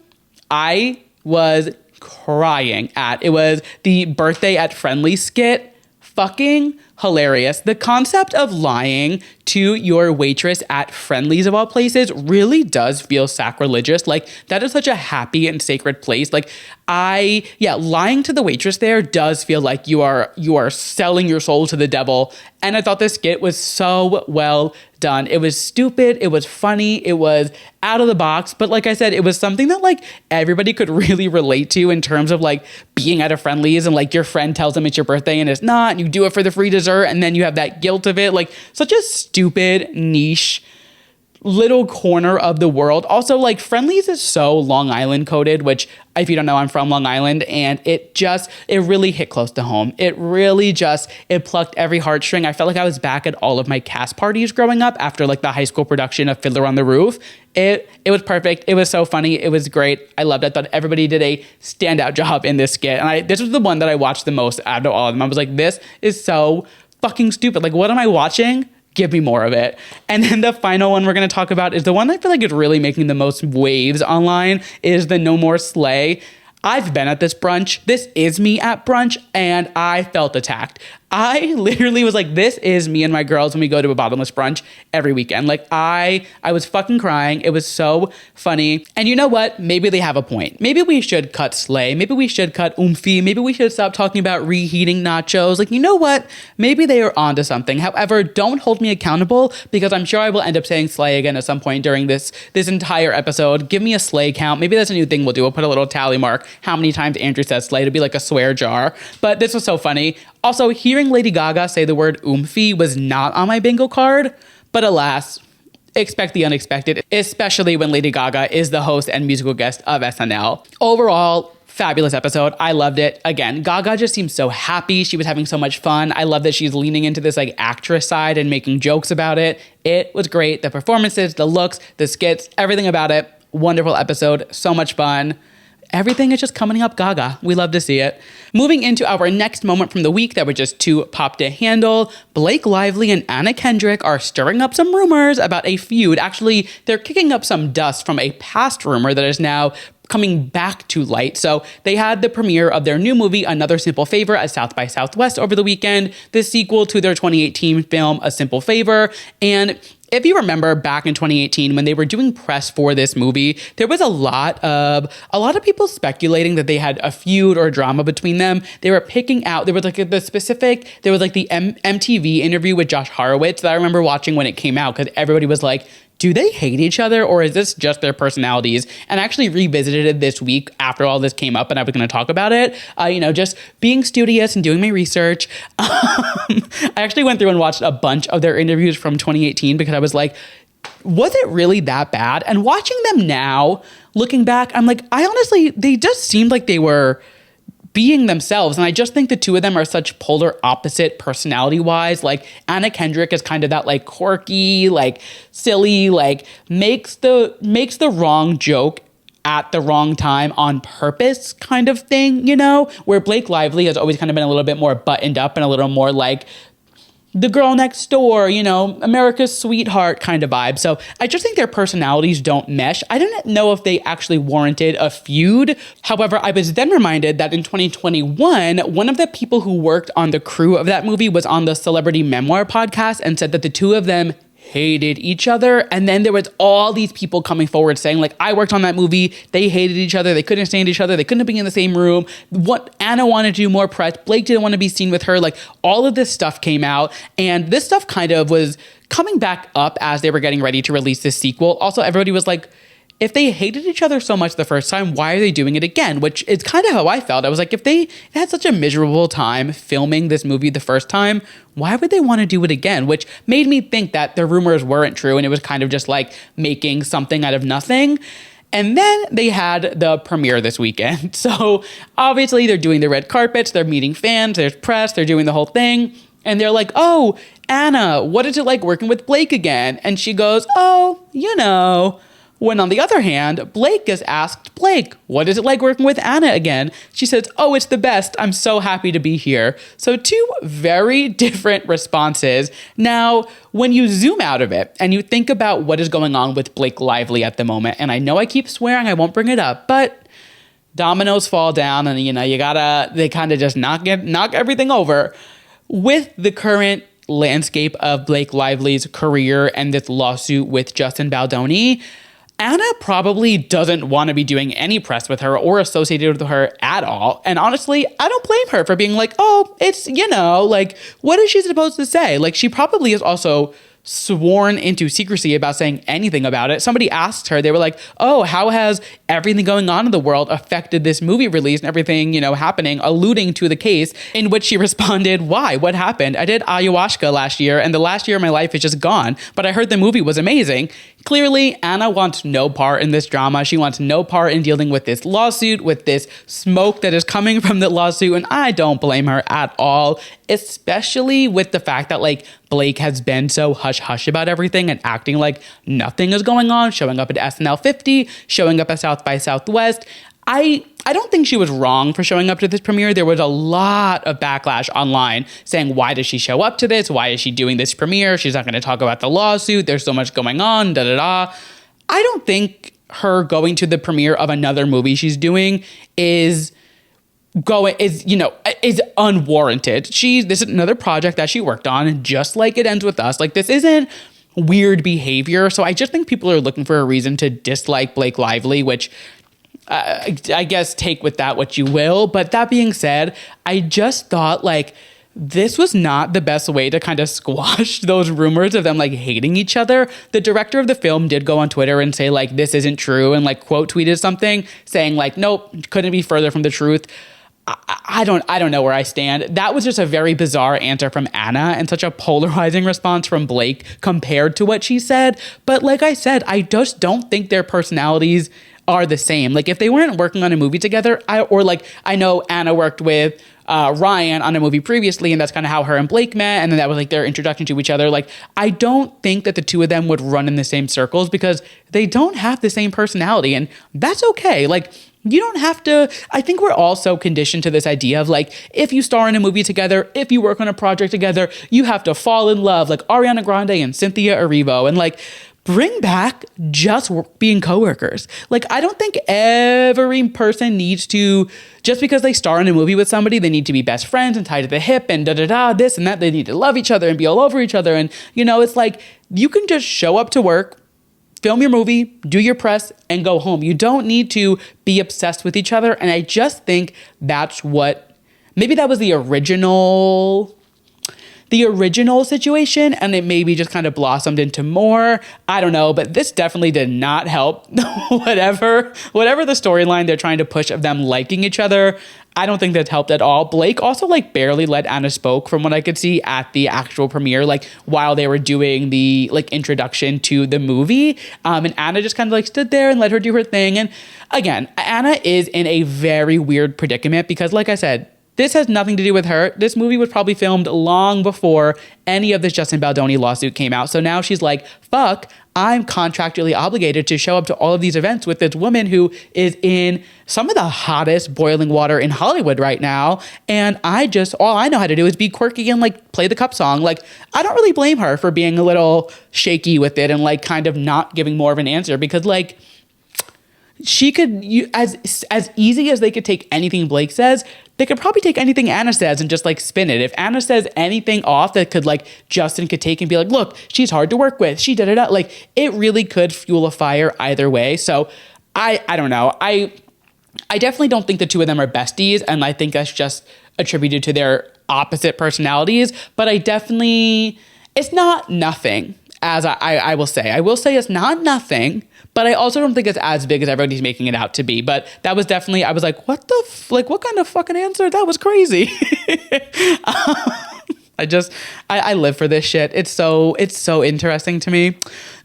Speaker 1: I was crying at. It was the Birthday at Friendly skit. Fucking hilarious. The concept of lying to your waitress at Friendly's of all places really does feel sacrilegious. Like, that is such a happy and sacred place. Like, lying to the waitress there does feel like you are selling your soul to the devil. And I thought this skit was so well done. It was stupid. It was funny. It was out of the box. But like I said, it was something that like everybody could really relate to in terms of like being at a Friendly's and like your friend tells them it's your birthday and it's not, and you do it for the free dessert and then you have that guilt of it. Like, such a stupid niche little corner of the world. Also, like, Friendly's is so Long Island coded, which if you don't know, I'm from Long Island, and it really hit close to home. It plucked every heartstring. I felt like I was back at all of my cast parties growing up after like the high school production of Fiddler on the Roof. It was perfect. It was so funny. It was great. I loved it. I thought everybody did a standout job in this skit. And this was the one that I watched the most out of all of them. I was like, this is so fucking stupid. Like, what am I watching? Give me more of it. And then the final one we're going to talk about is the one I feel like is really making the most waves online, is the No More Slay. I've been at this brunch. This is me at brunch, and I felt attacked. I literally was like, this is me and my girls when we go to a bottomless brunch every weekend. Like, I was fucking crying. It was so funny. And you know what? Maybe they have a point. Maybe we should cut slay. Maybe we should cut oomphy. Maybe we should stop talking about reheating nachos. Like, you know what? Maybe they are onto something. However, don't hold me accountable, because I'm sure I will end up saying slay again at some point during this entire episode. Give me a slay count. Maybe that's a new thing we'll do. We'll put a little tally mark how many times Andrew says slay to be like a swear jar. But this was so funny. Also, hearing Lady Gaga say the word oomphy was not on my bingo card, but alas, expect the unexpected, especially when Lady Gaga is the host and musical guest of SNL. Overall, fabulous episode. I loved it. Again, Gaga just seemed so happy. She was having so much fun. I love that she's leaning into this like actress side and making jokes about it. It was great. The performances, the looks, the skits, everything about it. Wonderful episode. So much fun. Everything is just coming up Gaga. We love to see it. Moving into our next moment from the week that were just too pop to handle, Blake Lively and Anna Kendrick are stirring up some rumors about a feud. Actually, they're kicking up some dust from a past rumor that is now coming back to light. So they had the premiere of their new movie, Another Simple Favor, at South by Southwest over the weekend, the sequel to their 2018 film, A Simple Favor. And if you remember back in 2018, when they were doing press for this movie, there was a lot of people speculating that they had a feud or drama between them. They were picking out, there was like the MTV interview with Josh Horowitz that I remember watching when it came out, because everybody was like, do they hate each other, or is this just their personalities? And I actually revisited it this week after all this came up and I was going to talk about it. Just being studious and doing my research. I actually went through and watched a bunch of their interviews from 2018 because I was like, was it really that bad? And watching them now, looking back, I'm like, they just seemed like they were being themselves. And I just think the two of them are such polar opposite personality wise. Like, Anna Kendrick is kind of that like quirky, like silly, like makes the wrong joke at the wrong time on purpose kind of thing, where Blake Lively has always kind of been a little bit more buttoned up and a little more like the girl next door, America's sweetheart kind of vibe. So I just think their personalities don't mesh. I didn't know if they actually warranted a feud. However, I was then reminded that in 2021, one of the people who worked on the crew of that movie was on the Celebrity Memoir podcast and said that the two of them hated each other. And then there was all these people coming forward saying, like, I worked on that movie. They hated each other. They couldn't stand each other. They couldn't be in the same room. What Anna wanted to do more press. Blake didn't want to be seen with her. Like, all of this stuff came out. And this stuff kind of was coming back up as they were getting ready to release this sequel. Also, everybody was like, if they hated each other so much the first time, why are they doing it again? Which is kind of how I felt. I was like, if they had such a miserable time filming this movie the first time, why would they want to do it again? Which made me think that the rumors weren't true and it was kind of just like making something out of nothing. And then they had the premiere this weekend. So obviously they're doing the red carpets, they're meeting fans, there's press, they're doing the whole thing. And they're like, oh, Anna, what is it like working with Blake again? And she goes, oh, When on the other hand, Blake is asked, Blake, what is it like working with Anna again? She says, oh, it's the best. I'm so happy to be here. So two very different responses. Now, when you zoom out of it and you think about what is going on with Blake Lively at the moment, and I know I keep swearing, I won't bring it up, but dominoes fall down and, they kind of just knock everything over. With the current landscape of Blake Lively's career and this lawsuit with Justin Baldoni, Anna probably doesn't want to be doing any press with her or associated with her at all. And honestly, I don't blame her for being like, oh, it's, like, what is she supposed to say? Like, she probably is also sworn into secrecy about saying anything about it. Somebody asked her, they were like, oh, how has everything going on in the world affected this movie release and everything, happening, alluding to the case, in which she responded, why? What happened? I did ayahuasca last year, and the last year of my life is just gone, but I heard the movie was amazing. Clearly, Anna wants no part in this drama. She wants no part in dealing with this lawsuit, with this smoke that is coming from the lawsuit, and I don't blame her at all, especially with the fact that, like, Blake has been so hush-hush about everything and acting like nothing is going on, showing up at SNL 50, showing up at South by Southwest. I don't think she was wrong for showing up to this premiere. There was a lot of backlash online saying, why does she show up to this? Why is she doing this premiere? She's not going to talk about the lawsuit. There's so much going on, I don't think her going to the premiere of another movie she's doing is unwarranted. This is another project that she worked on, and just like It Ends With Us, like, this isn't weird behavior. So I just think people are looking for a reason to dislike Blake Lively, which I guess take with that what you will. But that being said, I just thought, like, this was not the best way to kind of squash those rumors of them, like, hating each other. The director of the film did go on Twitter and say, like, this isn't true, and, like, quote tweeted something saying, like, nope, couldn't be further from the truth. I don't know where I stand. That was just a very bizarre answer from Anna and such a polarizing response from Blake compared to what she said. But like I said, I just don't think their personalities are the same. Like, if they weren't working on a movie together, I know Anna worked with Ryan on a movie previously, and that's kind of how her and Blake met, and then that was like their introduction to each other. Like, I don't think that the two of them would run in the same circles because they don't have the same personality, and that's okay. Like, you don't have to. I think we're all so conditioned to this idea of, like, if you star in a movie together, if you work on a project together, you have to fall in love, like Ariana Grande and Cynthia Erivo, and, like, bring back just being coworkers. Like, I don't think every person needs to, just because they star in a movie with somebody, they need to be best friends and tied to the hip and this and that. They need to love each other and be all over each other. And, it's like, you can just show up to work, film your movie, do your press, and go home. You don't need to be obsessed with each other. And I just think that's maybe that was the original situation, and it maybe just kind of blossomed into more. I don't know, but this definitely did not help whatever the storyline they're trying to push of them liking each other. I don't think that's helped at all. Blake also, like, barely let Anna spoke from what I could see at the actual premiere, like, while they were doing the, like, introduction to the movie. And Anna just kind of, like, stood there and let her do her thing. And again, Anna is in a very weird predicament because, like I said, this has nothing to do with her. This movie was probably filmed long before any of this Justin Baldoni lawsuit came out. So now she's like, fuck, I'm contractually obligated to show up to all of these events with this woman who is in some of the hottest boiling water in Hollywood right now. And all I know how to do is be quirky and, like, play the cup song. Like, I don't really blame her for being a little shaky with it and, like, kind of not giving more of an answer because, like, she could, as easy as they could take anything Blake says, they could probably take anything Anna says and just, like, spin it. If Anna says anything off that could, like, Justin could take and be like, look, she's hard to work with, she did it, like, it really could fuel a fire either way. So I don't know. I definitely don't think the two of them are besties, and I think that's just attributed to their opposite personalities. But it's not nothing, as I will say. I will say it's not nothing, but I also don't think it's as big as everybody's making it out to be. But that was definitely, I was like, what kind of fucking answer? That was crazy. I live for this shit. It's so interesting to me.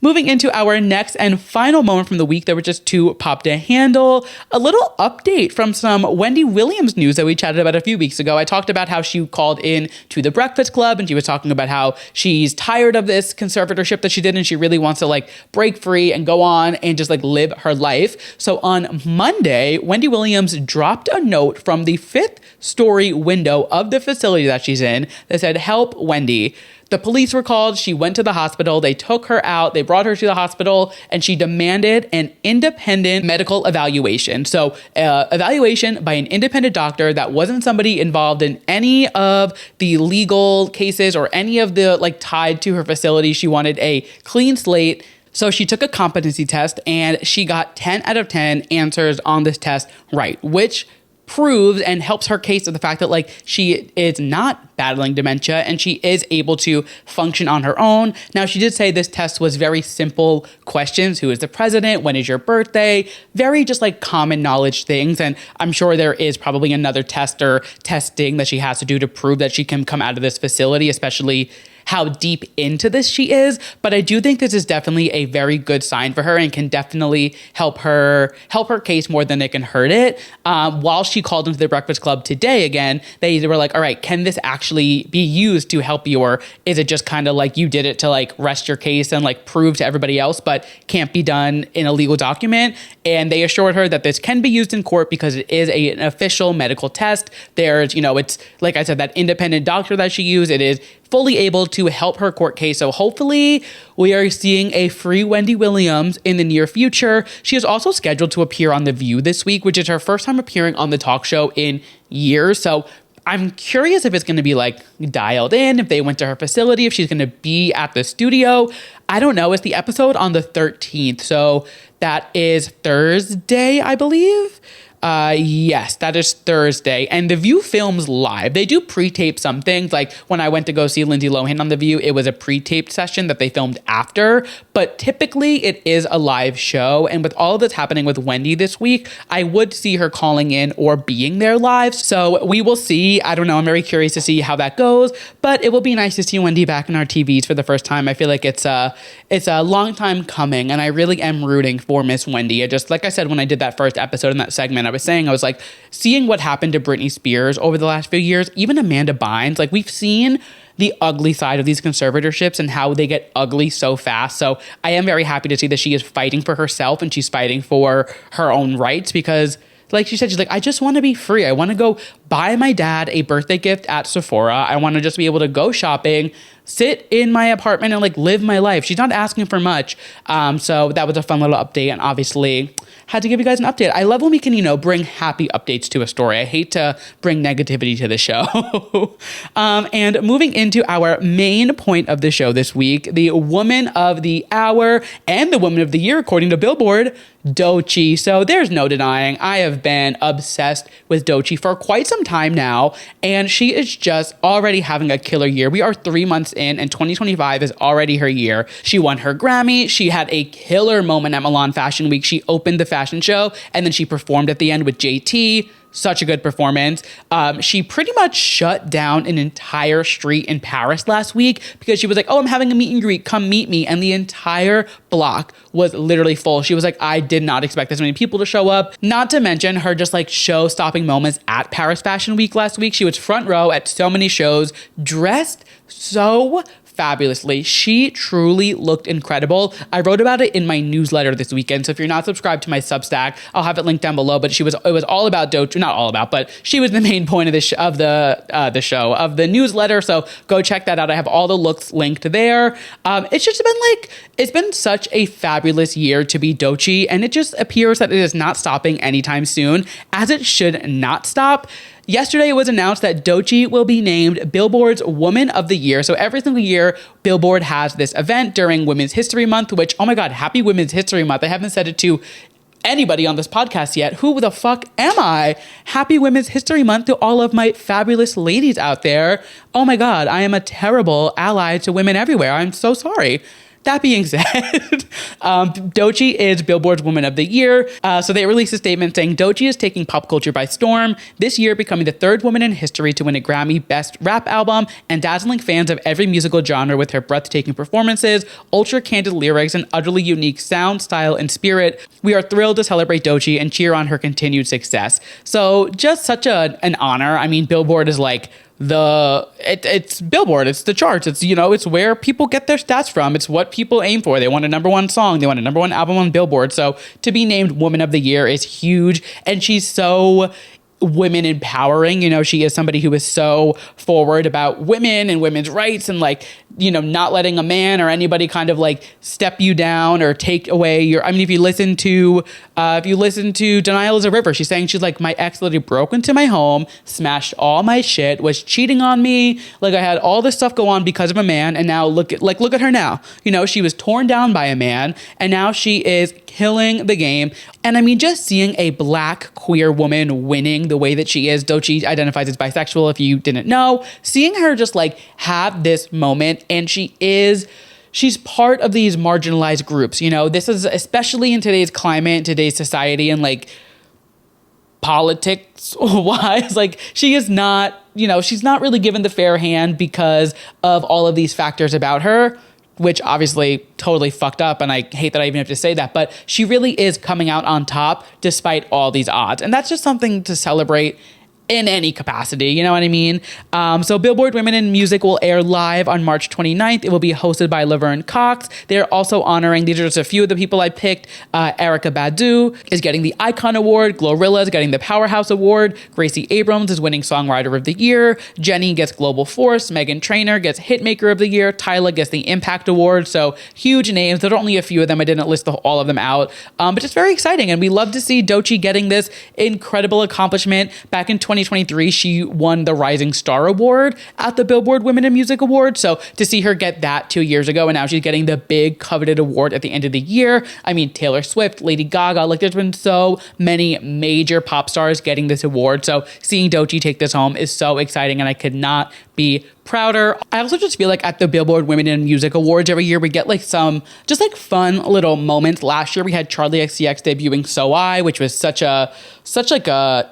Speaker 1: Moving into our next and final moment from the week that were just too pop to handle. A little update from some Wendy Williams news that we chatted about a few weeks ago. I talked about how she called in to the Breakfast Club and she was talking about how she's tired of this conservatorship that she did and she really wants to, like, break free and go on and just, like, live her life. So on Monday, Wendy Williams dropped a note from the 5th story window of the facility that she's in that said, help Wendy. The police were called. She went to the hospital. They took her out. They brought her to the hospital, and she demanded an independent medical evaluation. So evaluation by an independent doctor that wasn't somebody involved in any of the legal cases or any of the tied to her facility. She wanted a clean slate. So she took a competency test and she got 10 out of 10 answers on this test right, which proves and helps her case of the fact that she is not battling dementia and she is able to function on her own. Now, she did say this test was very simple questions. Who is the president? When is your birthday? Very just common knowledge things. And I'm sure there is probably another test or testing that she has to do to prove that she can come out of this facility, especially how deep into this she is. But I do think this is definitely a very good sign for her and can definitely help her case more than it can hurt it. While she called into the Breakfast Club today again, they were like, all right, can this actually be used to help you? Or is it just kind of you did it to rest your case and prove to everybody else, but can't be done in a legal document? And they assured her that this can be used in court because it is an official medical test. There's, it's like I said, that independent doctor that she used, it is fully able to help her court case. So hopefully we are seeing a free Wendy Williams in the near future. She is also scheduled to appear on The View this week, which is her first time appearing on the talk show in years. So I'm curious if it's going to be dialed in, if they went to her facility, if she's going to be at the studio. I don't know. It's the episode on the 13th. So that is Thursday, I believe. Yes, that is Thursday. And The View films live. They do pre-tape some things. When I went to go see Lindsay Lohan on The View, it was a pre-taped session that they filmed after. But typically it is a live show. And with all of this happening with Wendy this week, I would see her calling in or being there live. So we will see. I don't know. I'm very curious to see how that goes. But it will be nice to see Wendy back in our TVs for the first time. I feel like it's a long time coming. And I really am rooting for Miss Wendy. Just like I said, when I did that first episode in that segment, I was seeing what happened to Britney Spears over the last few years, even Amanda Bynes, we've seen the ugly side of these conservatorships and how they get ugly so fast. So I am very happy to see that she is fighting for herself and she's fighting for her own rights because she said, she's I just want to be free. I want to go buy my dad a birthday gift at Sephora. I want to just be able to go shopping, sit in my apartment and live my life. She's not asking for much. So that was a fun little update. And obviously had to give you guys an update. I love when we can, bring happy updates to a story. I hate to bring negativity to the show. And moving into our main point of the show this week, the woman of the hour and the woman of the year, according to Billboard, Doechii. So there's no denying I have been obsessed with Doechii for quite some time now, and she is just already having a killer year. We are 3 months in, and 2025 is already her year. She won her Grammy. She had a killer moment at Milan Fashion Week. She opened the fashion show, and then she performed at the end with JT. Such a good performance. She pretty much shut down an entire street in Paris last week because she was like, oh, I'm having a meet and greet. Come meet me. And the entire block was literally full. She was like, I did not expect this many people to show up. Not to mention her just show-stopping moments at Paris Fashion Week last week. She was front row at so many shows, dressed so fabulously. She truly looked incredible. I wrote about it in my newsletter this weekend. So if you're not subscribed to my Substack, I'll have it linked down below. But it was all about Doechii, not all about, but she was the main point of the newsletter. So go check that out. I have all the looks linked there. It's just been it's been such a fabulous year to be Doechii, and it just appears that it is not stopping anytime soon, as it should not stop. Yesterday, it was announced that Doechii will be named Billboard's Woman of the Year. So every single year, Billboard has this event during Women's History Month, which, oh my God, happy Women's History Month. I haven't said it to anybody on this podcast yet. Who the fuck am I? Happy Women's History Month to all of my fabulous ladies out there. Oh my God, I am a terrible ally to women everywhere. I'm so sorry. That being said, Doechii is Billboard's Woman of the Year. So they released a statement saying Doechii is taking pop culture by storm, this year becoming the third woman in history to win a Grammy Best Rap Album and dazzling fans of every musical genre with her breathtaking performances, ultra-candid lyrics, and utterly unique sound, style, and spirit. We are thrilled to celebrate Doechii and cheer on her continued success. So just such an honor. I mean, Billboard is it's Billboard, it's the charts, it's where people get their stats from, it's what people aim for. They want a number one song, they want a number one album on Billboard. So to be named Woman of the Year is huge, and she's so women empowering. You know, she is somebody who is so forward about women and women's rights and like, you know, not letting a man or anybody kind of like step you down or take away your, I mean, if you listen to Denial is a River, she's saying, she's like, my ex literally broke into my home, smashed all my shit, was cheating on me. Like I had all this stuff go on because of a man. And now look at her now. You know, she was torn down by a man and now she is killing the game. And I mean, just seeing a Black queer woman winning the way that she is, Doechii identifies as bisexual if you didn't know, seeing her just like have this moment, and she's part of these marginalized groups. You know, this is especially in today's climate, today's society, and like politics wise, like she is not, you know, she's not really given the fair hand because of all of these factors about her, which obviously totally fucked up. And I hate that I even have to say that, but she really is coming out on top despite all these odds. And that's just something to celebrate in any capacity, you know what I mean? So Billboard Women in Music will air live on March 29th. It will be hosted by Laverne Cox. They're also honoring, these are just a few of the people I picked. Erykah Badu is getting the Icon Award. Glorilla is getting the Powerhouse Award. Gracie Abrams is winning Songwriter of the Year. Jenny gets Global Force. Meghan Trainor gets Hitmaker of the Year. Tyla gets the Impact Award. So huge names. There are only a few of them. I didn't list all of them out, but just very exciting. And we love to see Doechii getting this incredible accomplishment. Back in 2023, she won the Rising Star Award at the Billboard Women in Music Awards. So to see her get that 2 years ago, and now she's getting the big coveted award at the end of the year. I mean, Taylor Swift, Lady Gaga, like there's been so many major pop stars getting this award. So seeing Doechii take this home is so exciting, and I could not be prouder. I also just feel like at the Billboard Women in Music Awards every year, we get like some just like fun little moments. Last year we had Charli XCX debuting So I, which was such a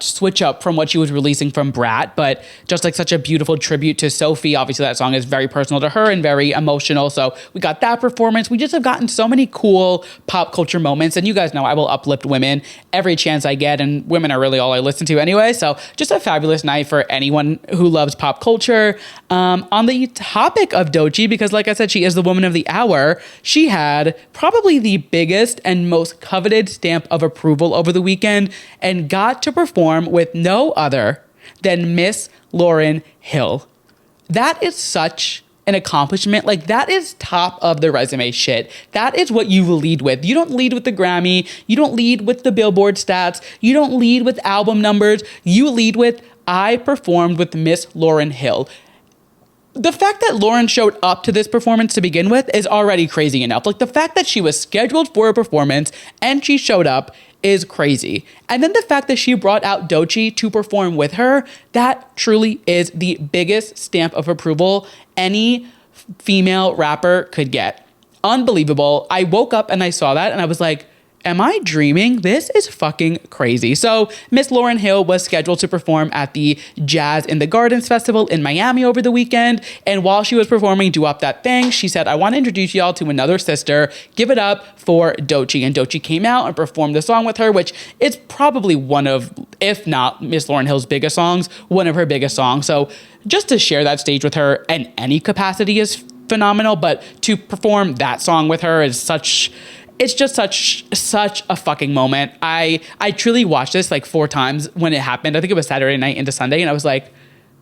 Speaker 1: switch up from what she was releasing from Brat, but just like such a beautiful tribute to Sophie. Obviously that song is very personal to her and very emotional. So we got that performance. We just have gotten so many cool pop culture moments, and you guys know I will uplift women every chance I get, and women are really all I listen to anyway. So just a fabulous night for anyone who loves pop culture. On the topic of Doechii, because like I said, she is the woman of the hour, she had probably the biggest and most coveted stamp of approval over the weekend and got to perform with no other than Miss Lauryn Hill. That is such an accomplishment. Like that is top of the resume shit. That is what you lead with. You don't lead with the Grammy. You don't lead with the Billboard stats. You don't lead with album numbers. You lead with, I performed with Miss Lauryn Hill. The fact that Lauryn showed up to this performance to begin with is already crazy enough. Like the fact that she was scheduled for a performance and she showed up is crazy. And then the fact that she brought out Doechii to perform with her, that truly is the biggest stamp of approval any female rapper could get. Unbelievable. I woke up and I saw that and I was like, am I dreaming? This is fucking crazy. So Miss Lauryn Hill was scheduled to perform at the Jazz in the Gardens Festival in Miami over the weekend. And while she was performing Do Up That Thing, she said, I want to introduce y'all to another sister. Give it up for Doechii. And Doechii came out and performed the song with her, which is probably one of, if not Miss Lauryn Hill's biggest songs, one of her biggest songs. So just to share that stage with her in any capacity is phenomenal. But to perform that song with her is it's just such a fucking moment. I truly watched this like 4 times when it happened. I think it was Saturday night into Sunday. And I was like,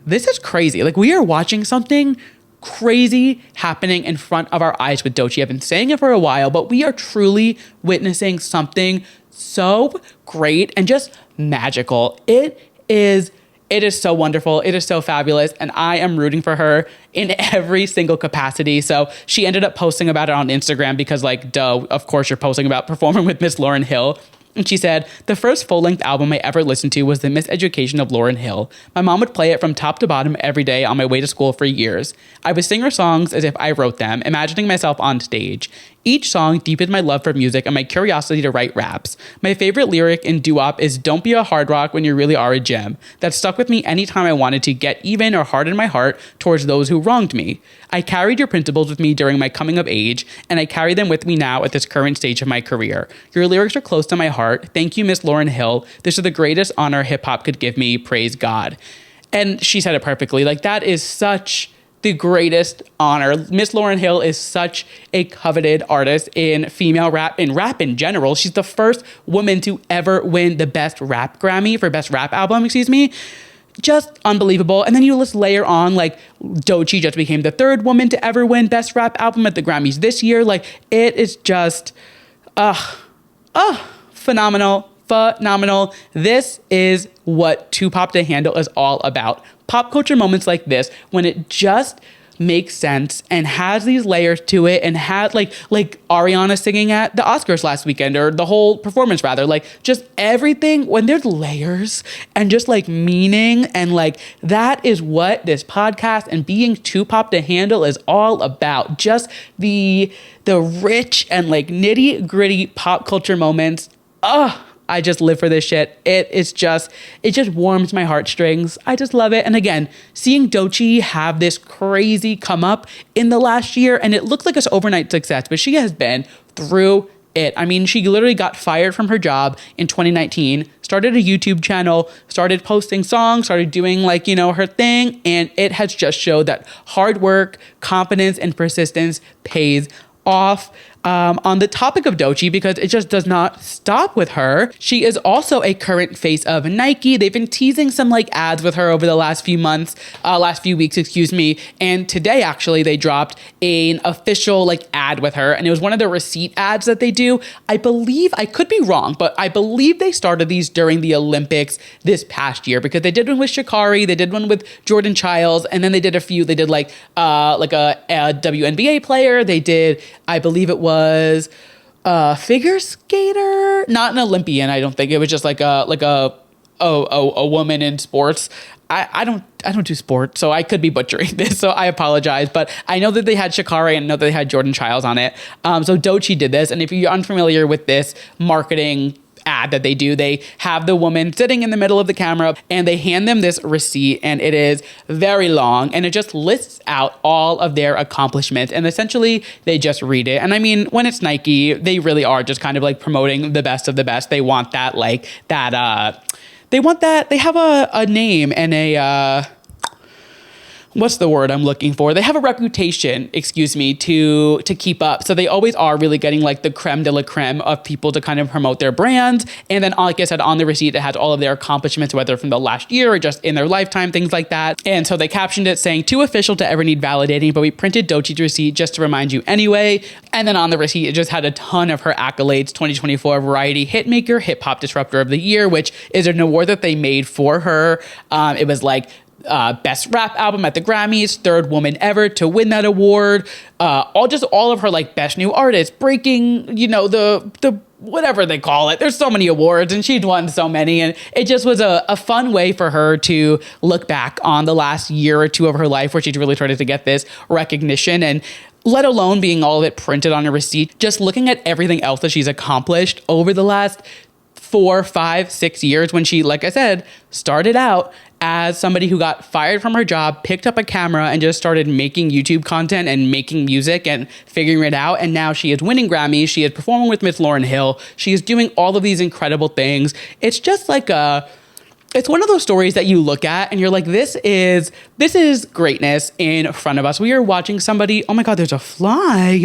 Speaker 1: this is crazy. Like we are watching something crazy happening in front of our eyes with Doechii. I've been saying it for a while, but we are truly witnessing something so great and just magical. It is so wonderful. It is so fabulous. And I am rooting for her in every single capacity. So she ended up posting about it on Instagram because like, duh, of course you're posting about performing with Miss Lauryn Hill. And she said, the first full-length album I ever listened to was The Miseducation of Lauryn Hill. My mom would play it from top to bottom every day on my way to school for years. I would sing her songs as if I wrote them, imagining myself on stage. Each song deepened my love for music and my curiosity to write raps. My favorite lyric in doo-wop is "Don't be a hard rock when you really are a gem." That stuck with me anytime I wanted to get even or harden my heart towards those who wronged me. I carried your principles with me during my coming of age, and I carry them with me now at this current stage of my career. Your lyrics are close to my heart. Thank you, Miss Lauryn Hill. This is the greatest honor hip-hop could give me. Praise God. And she said it perfectly. Like, that is such the greatest honor. Miss Lauryn Hill is such a coveted artist in female rap and rap in general. She's the first woman to ever win the Best Rap Grammy for Best Rap Album, Just unbelievable. And then you just layer on like Doechii just became the third woman to ever win Best Rap Album at the Grammys this year. Like it is just, phenomenal. This is what Too Pop to Handle is all about. Pop culture moments like this, when it just makes sense and has these layers to it, and has like Ariana singing at the Oscars last weekend, or the whole performance rather, like just everything when there's layers and just like meaning, and like that is what this podcast and being Too Pop to Handle is all about. Just the rich and like nitty gritty pop culture moments. I just live for this shit. It just warms my heartstrings. I just love it. And again, seeing Doechii have this crazy come up in the last year, and it looks like it's overnight success, but she has been through it. I mean, she literally got fired from her job in 2019, started a YouTube channel, started posting songs, started doing like, her thing. And it has just showed that hard work, competence, and persistence pays off. On the topic of Doechii, because it just does not stop with her. She is also a current face of Nike. They've been teasing some like ads with her over the last few weeks, And today actually they dropped an official like ad with her, and it was one of the receipt ads that they do. I believe, I could be wrong, but I believe they started these during the Olympics this past year, because they did one with Sha'Carri, they did one with Jordan Childs, and then they did a few. They did like a WNBA player. They did, I believe it was figure skater, not an Olympian. I don't think it was just like a woman in sports. I don't do sports, so I could be butchering this, so I apologize. But I know that they had Sha'Carri, and I know that they had Jordan Childs on it. So Doechii did this, and if you're unfamiliar with this marketing ad that they do, they have the woman sitting in the middle of the camera, and they hand them this receipt, and it is very long, and it just lists out all of their accomplishments, and essentially they just read it. And I mean, when it's Nike, they really are just kind of like promoting the best of the best. They want that, they have a name and a what's the word I'm looking for? They have a reputation, to keep up. So they always are really getting like the creme de la creme of people to kind of promote their brands. And then, like I said, on the receipt, it has all of their accomplishments, whether from the last year or just in their lifetime, things like that. And so they captioned it saying, "Too official to ever need validating, but we printed Doechii's receipt just to remind you anyway." And then on the receipt, it just had a ton of her accolades: 2024 Variety Hitmaker, Hip Hop Disruptor of the Year, which is an award that they made for her. It was like Best Rap Album at the Grammys, third woman ever to win that award. All of her like Best New Artist, breaking, the whatever they call it. There's so many awards, and she'd won so many, and it just was a fun way for her to look back on the last year or two of her life, where she'd really started to get this recognition, and let alone being all of it printed on a receipt, just looking at everything else that she's accomplished over the last 4, 5, 6 years, when she, like I said, started out as somebody who got fired from her job, picked up a camera, and just started making YouTube content and making music and figuring it out. And now she is winning Grammys. She is performing with Miss Lauryn Hill. She is doing all of these incredible things. It's just like it's one of those stories that you look at and you're like, this is greatness in front of us. We are watching somebody, oh my God, there's a fly.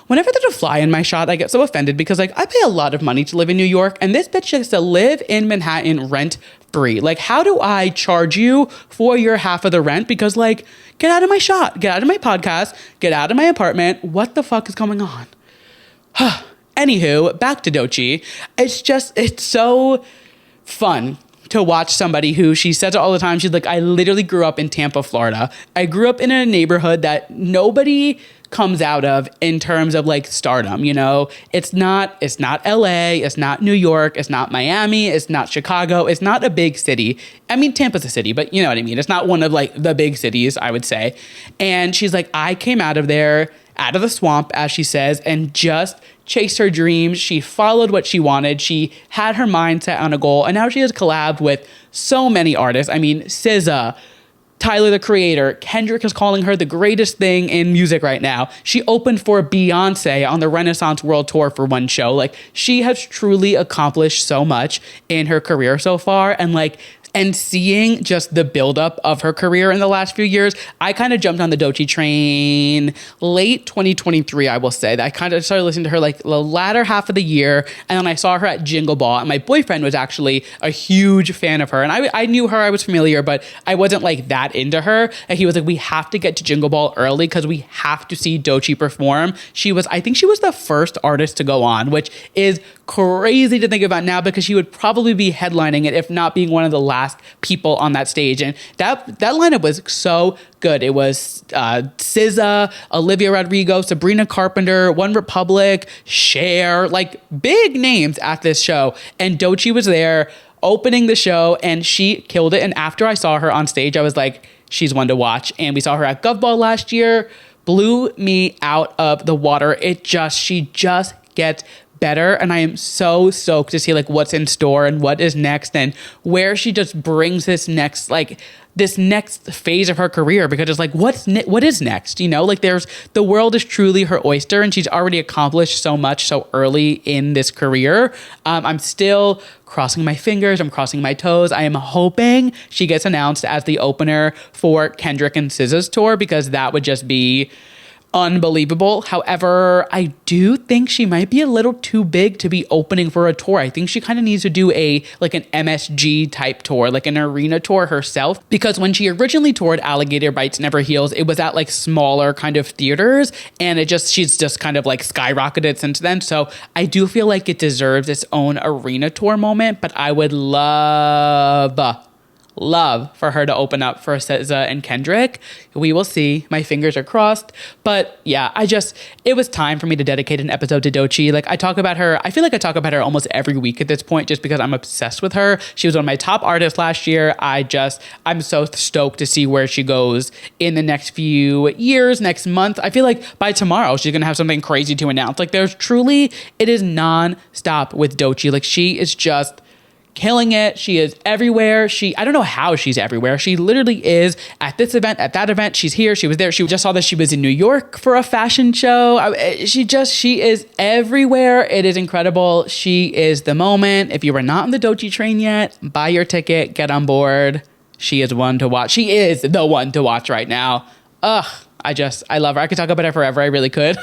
Speaker 1: Whenever there's a fly in my shot, I get so offended, because like I pay a lot of money to live in New York, and this bitch gets to live in Manhattan rent free. Like, how do I charge you for your half of the rent? Because like, get out of my shot, get out of my podcast, get out of my apartment. What the fuck is going on? Anywho, back to Doechii. It's so fun to watch somebody who, she says it all the time, she's like, I literally grew up in Tampa, Florida. I grew up in a neighborhood that nobody comes out of in terms of like stardom. It's not LA, it's not New York, it's not Miami, it's not Chicago, it's not a big city. I mean, Tampa's a city, but you know what I mean? It's not one of like the big cities, I would say. And she's like, I came out of there, out of the swamp, as she says, and just chased her dreams. She followed what she wanted. She had her mindset on a goal, and now she has collabed with so many artists. I mean, SZA, Tyler, the Creator, Kendrick is calling her the greatest thing in music right now. She opened for Beyonce on the Renaissance World Tour for one show. Like, she has truly accomplished so much in her career so far, and like, and seeing just the buildup of her career in the last few years, I kind of jumped on the Doechii train late 2023, I will say. I kind of started listening to her like the latter half of the year, and then I saw her at Jingle Ball, and my boyfriend was actually a huge fan of her. And I knew her, I was familiar, but I wasn't like that into her. And he was like, we have to get to Jingle Ball early because we have to see Doechii perform. I think she was the first artist to go on, which is crazy to think about now because she would probably be headlining it, if not being one of the last people on that stage. And that lineup was so good. It was SZA, Olivia Rodrigo, Sabrina Carpenter, One Republic, Cher, like big names at this show. And Doechii was there opening the show and she killed it. And after I saw her on stage, I was like, she's one to watch. And we saw her at Gov Ball last year, blew me out of the water. She just gets better, and I am so stoked to see like what's in store and what is next and where she just brings this next phase of her career, because it's like what is next, you know? Like the world is truly her oyster, and she's already accomplished so much so early in this career. I'm still crossing my fingers, I'm crossing my toes. I am hoping she gets announced as the opener for Kendrick and SZA's tour, because that would just be unbelievable. However, I do think she might be a little too big to be opening for a tour. I think she kind of needs to do an MSG type tour, like an arena tour herself, because when she originally toured Alligator Bites Never Heals, it was at like smaller kind of theaters, and she's just kind of like skyrocketed since then. So I do feel like it deserves its own arena tour moment, but I would love for her to open up for SZA and Kendrick. We will see. My fingers are crossed. But yeah, it was time for me to dedicate an episode to Doechii. Like I feel like I talk about her almost every week at this point, just because I'm obsessed with her. She was one of my top artists last year. I'm so stoked to see where she goes in the next few years, next month. I feel like by tomorrow, she's going to have something crazy to announce. Like it is non-stop with Doechii. Like she is just killing it. She is everywhere. I don't know how she's everywhere. She literally is at this event, at that event. She's here. She was there. She just saw that she was in New York for a fashion show. She is everywhere. It is incredible. She is the moment. If you are not on the Doechii train yet, buy your ticket, get on board. She is one to watch. She is the one to watch right now. Ugh. I love her. I could talk about her forever. I really could.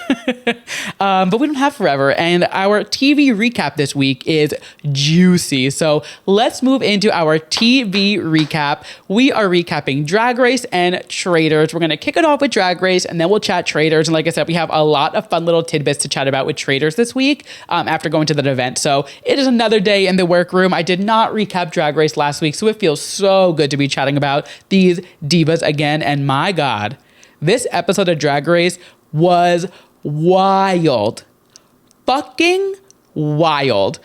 Speaker 1: But we don't have forever. And our TV recap this week is juicy. So let's move into our TV recap. We are recapping Drag Race and Traitors. We're going to kick it off with Drag Race, and then we'll chat Traitors. And like I said, we have a lot of fun little tidbits to chat about with Traitors this week after going to that event. So it is another day in the workroom. I did not recap Drag Race last week, so it feels so good to be chatting about these divas again. And my God, this episode of Drag Race was wild. Fucking wild.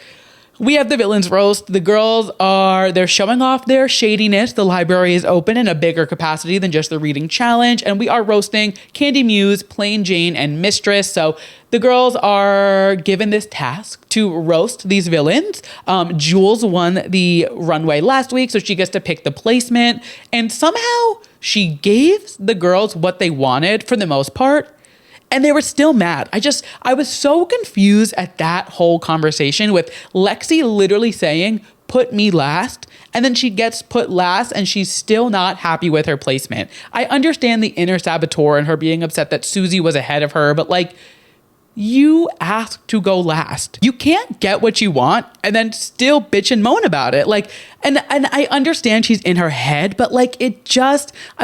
Speaker 1: We have the villains roast. The girls they're showing off their shadiness. The library is open in a bigger capacity than just the reading challenge. And we are roasting Candy Muse, Plain Jane, and Mistress. So the girls are given this task to roast these villains. Jules won the runway last week, so she gets to pick the placement. And somehow she gave the girls what they wanted for the most part, and they were still mad. I was so confused at that whole conversation with Lexi literally saying, put me last, and then she gets put last and she's still not happy with her placement. I understand the inner saboteur and her being upset that Susie was ahead of her, but like, you asked to go last. You can't get what you want and then still bitch and moan about it. Like, and I understand she's in her head, but like I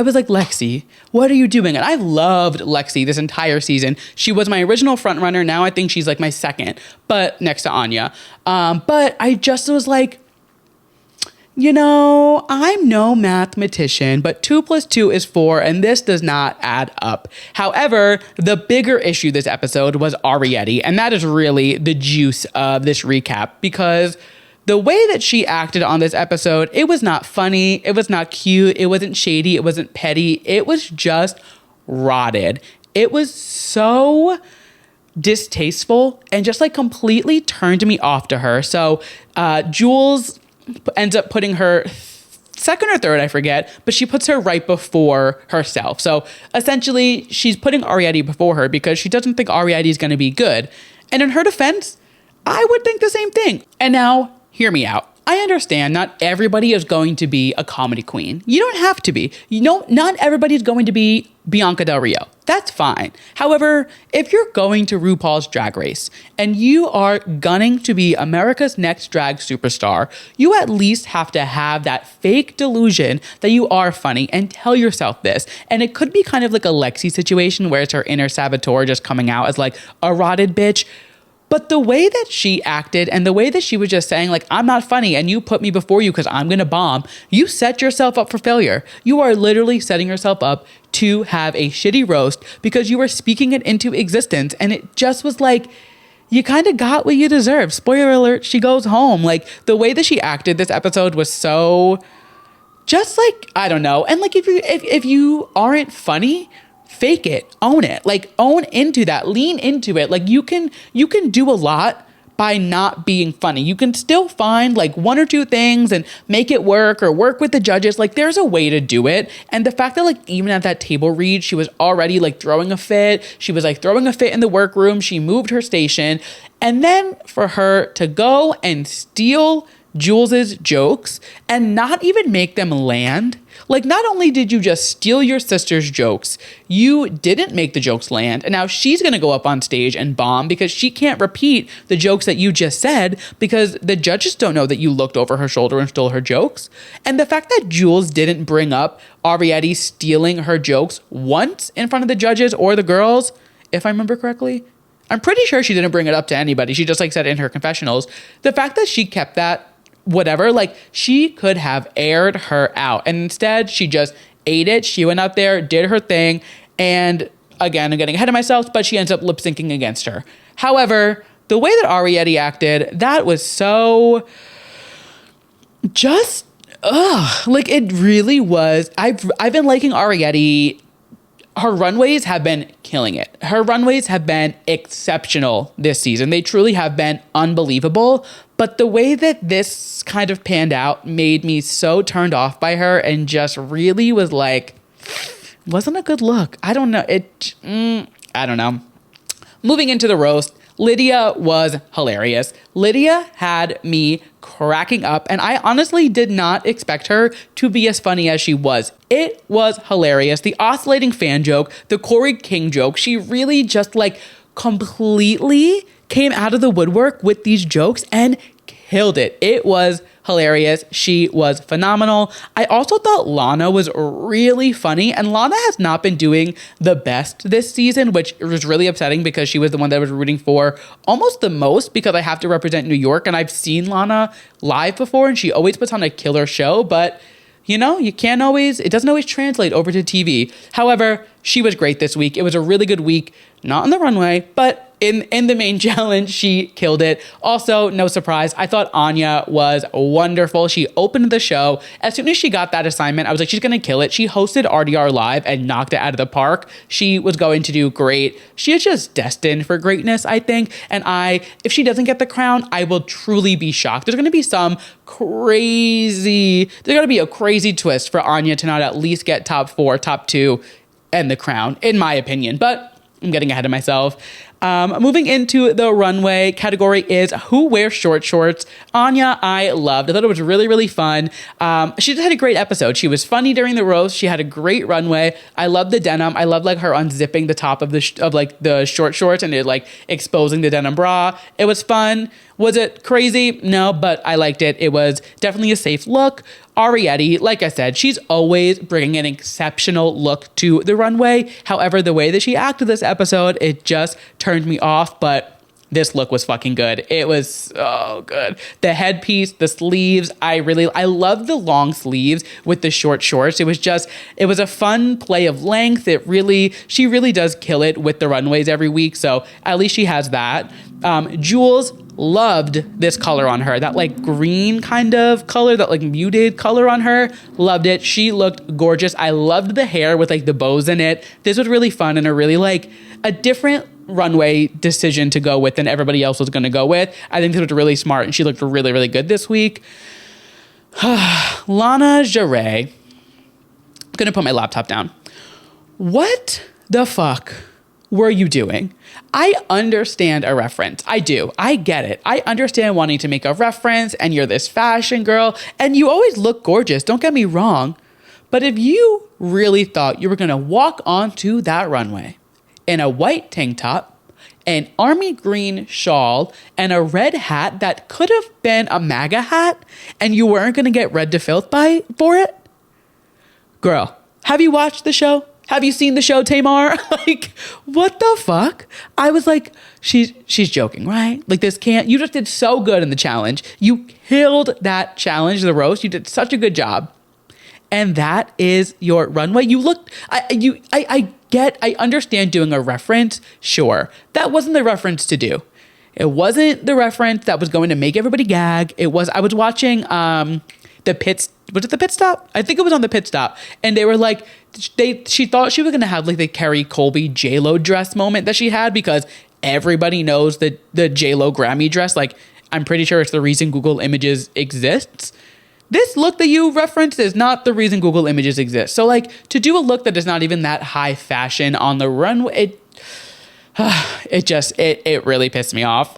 Speaker 1: was like, Lexi, what are you doing? And I loved Lexi this entire season. She was my original front runner. Now I think she's like my second, but next to Anya. But I just was like, you know, I'm no mathematician, but 2 + 2 is 4, and this does not add up. However, the bigger issue this episode was Arietti, and that is really the juice of this recap, because the way that she acted on this episode, it was not funny, it was not cute, it wasn't shady, it wasn't petty, it was just rotted. It was so distasteful and just like completely turned me off to her. So Jules ends up putting her second or third, I forget, but she puts her right before herself. So essentially, she's putting Arietti before her because she doesn't think Arietti is going to be good. And in her defense, I would think the same thing. And now, hear me out. I understand not everybody is going to be a comedy queen. You don't have to be. You know, not everybody is going to be Bianca Del Rio. That's fine. However, if you're going to RuPaul's Drag Race and you are gunning to be America's next drag superstar, you at least have to have that fake delusion that you are funny and tell yourself this. And it could be kind of like a Lexi situation where it's her inner saboteur just coming out as like a rotted bitch. But the way that she acted and the way that she was just saying, like, I'm not funny and you put me before you because I'm going to bomb, you set yourself up for failure. You are literally setting yourself up to have a shitty roast because you were speaking it into existence. And it just was like, you kind of got what you deserve. Spoiler alert, she goes home. Like, the way that she acted this episode was so just like, I don't know. And like, if you aren't funny, fake it, own it, like own into that, lean into it. Like you can do a lot by not being funny. You can still find like one or two things and make it work or work with the judges. Like there's a way to do it. And the fact that like even at that table read, she was already like throwing a fit. She was like throwing a fit in the workroom. She moved her station. And then for her to go and steal Jules's jokes and not even make them land. Like, not only did you just steal your sister's jokes, you didn't make the jokes land. And now she's going to go up on stage and bomb because she can't repeat the jokes that you just said because the judges don't know that you looked over her shoulder and stole her jokes. And the fact that Jules didn't bring up Arietti stealing her jokes once in front of the judges or the girls, if I remember correctly, I'm pretty sure she didn't bring it up to anybody. She just like said in her confessionals. The fact that she kept that whatever, like she could have aired her out. And instead she just ate it. She went out there, did her thing. And again, I'm getting ahead of myself, but she ends up lip syncing against her. However, the way that Arietti acted, that was so just, like it really was. I've been liking Arietti. Her runways have been killing it. Her runways have been exceptional this season. They truly have been unbelievable. But the way that this kind of panned out made me so turned off by her and just really was like, wasn't a good look. I don't know. I don't know. Moving into the roast, Lydia was hilarious. Lydia had me cracking up, and I honestly did not expect her to be as funny as she was. It was hilarious. The oscillating fan joke, the Corey King joke, she really just like completely came out of the woodwork with these jokes and killed it. It was hilarious. She was phenomenal. I also thought Lana was really funny, and Lana has not been doing the best this season, which was really upsetting because she was the one that I was rooting for almost the most because I have to represent New York, and I've seen Lana live before, and she always puts on a killer show, but you know, it doesn't always translate over to TV. However, she was great this week. It was a really good week, not on the runway, but in the main challenge, she killed it. Also, no surprise, I thought Anya was wonderful. She opened the show. As soon as she got that assignment, I was like, she's going to kill it. She hosted RDR Live and knocked it out of the park. She was going to do great. She is just destined for greatness, I think. And if she doesn't get the crown, I will truly be shocked. There's going to be a crazy twist for Anya to not at least get top 4, top 2, and the crown, in my opinion. But I'm getting ahead of myself. Moving into the runway category is who wears short shorts. Anya, I loved. I thought it was really, really fun. She just had a great episode. She was funny during the roast. She had a great runway. I love the denim. I love like her unzipping the top of the short shorts and it like exposing the denim bra. It was fun. Was it crazy? No, but I liked it. It was definitely a safe look. Arietti, like I said, she's always bringing an exceptional look to the runway. However, the way that she acted this episode, it just turned me off, but this look was fucking good. It was so good. The headpiece, the sleeves, I love the long sleeves with the short shorts. It was a fun play of length. She really does kill it with the runways every week. So at least she has that. Jules loved this color on her, that like green kind of color, that like muted color on her. Loved it. She looked gorgeous. I loved the hair with like the bows in it. This was really fun and a really like a different runway decision to go with than everybody else was going to go with. I think this was really smart and she looked really, really good this week. Lana Jarret. I'm going to put my laptop down. What the fuck were you doing? I understand a reference. I do. I get it. I understand wanting to make a reference and you're this fashion girl and you always look gorgeous. Don't get me wrong. But if you really thought you were going to walk onto that runway in a white tank top, an army green shawl, and a red hat that could have been a MAGA hat, and you weren't going to get read to filth for it? Girl, have you watched the show? Have you seen the show, Tamar? Like, what the fuck? I was like, she's joking, right? Like, you just did so good in the challenge. You killed that challenge, the roast. You did such a good job. And that is your runway. You looked, I understand doing a reference. Sure. That wasn't the reference to do. It wasn't the reference that was going to make everybody gag. I was watching was it the pit stop? I think it was on the pit stop. And they were like, she thought she was going to have like the Carrie Colby J-Lo dress moment that she had because everybody knows the J-Lo Grammy dress. Like, I'm pretty sure it's the reason Google Images exists. This look that you referenced is not the reason Google Images exists. So like to do a look that is not even that high fashion on the runway, it really pissed me off.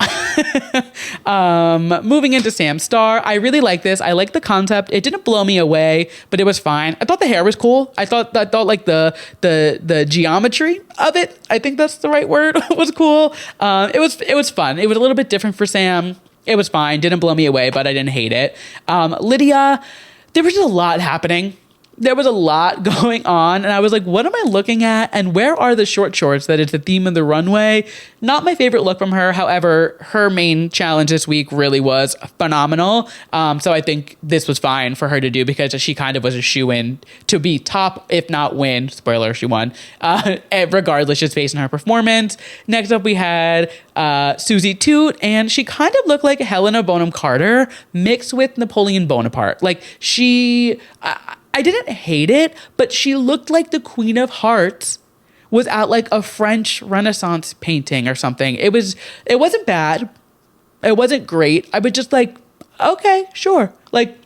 Speaker 1: Moving into Sam Star, I really like this. I like the concept. It didn't blow me away, but it was fine. I thought the hair was cool. I thought like the geometry of it, I think that's the right word, was cool. It was fun. It was a little bit different for Sam. It was fine. Didn't blow me away, but I didn't hate it. Lydia, there was just a lot happening. There was a lot going on. And I was like, what am I looking at? And where are the short shorts that is the theme of the runway? Not my favorite look from her. However, her main challenge this week really was phenomenal. So I think this was fine for her to do because she kind of was a shoo-in to be top, if not win. Spoiler, she won. Regardless, just based on her performance. Next up, we had Susie Toot, and she kind of looked like Helena Bonham Carter mixed with Napoleon Bonaparte. Like I didn't hate it, but she looked like the Queen of Hearts was at like a French Renaissance painting or something. It wasn't bad. It wasn't great. I was just like, okay, sure. Like,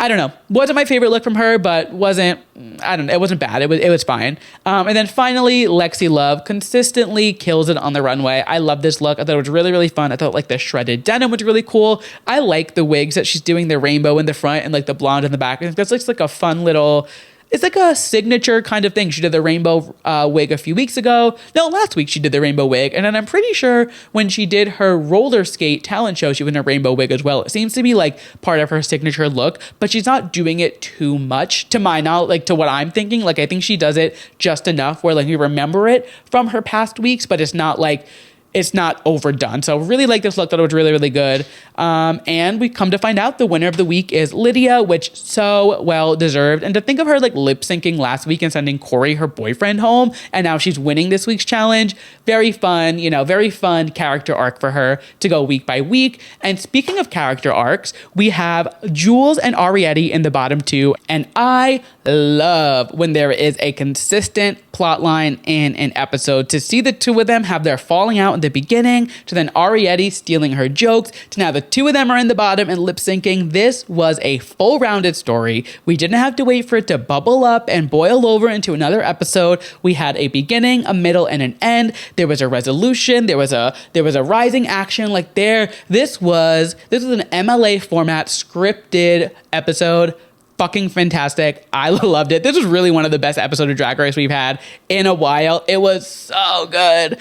Speaker 1: I don't know. Wasn't my favorite look from her, but it wasn't bad. It was fine. And then finally, Lexi Love consistently kills it on the runway. I love this look. I thought it was really, really fun. I thought like the shredded denim was really cool. I like the wigs that she's doing, the rainbow in the front and like the blonde in the back. That's like a fun little, it's like a signature kind of thing. She did the rainbow wig a few weeks ago. No, last week she did the rainbow wig. And then I'm pretty sure when she did her roller skate talent show, she was in a rainbow wig as well. It seems to be like part of her signature look, but she's not doing it too much to my knowledge, like to what I'm thinking. Like I think she does it just enough where like we remember it from her past weeks, but it's not like, it's not overdone. So really like this look. Thought it was really, really good. And we come to find out the winner of the week is Lydia, which so well deserved. And to think of her like lip syncing last week and sending Corey, her boyfriend, home, and now she's winning this week's challenge. Very fun, very fun character arc for her to go week by week. And speaking of character arcs, we have Jules and Arietti in the bottom two. And I love when there is a consistent plot line in an episode. To see the two of them have their falling out in the beginning, to then Arietti stealing her jokes, to now the two of them are in the bottom and lip syncing. This was a full rounded story. We didn't have to wait for it to bubble up and boil over into another episode. We had a beginning, a middle, and an end. There was a resolution. There was a rising action. Like this was an MLA format scripted episode. Fucking fantastic. I loved it. This was really one of the best episodes of Drag Race we've had in a while. It was so good.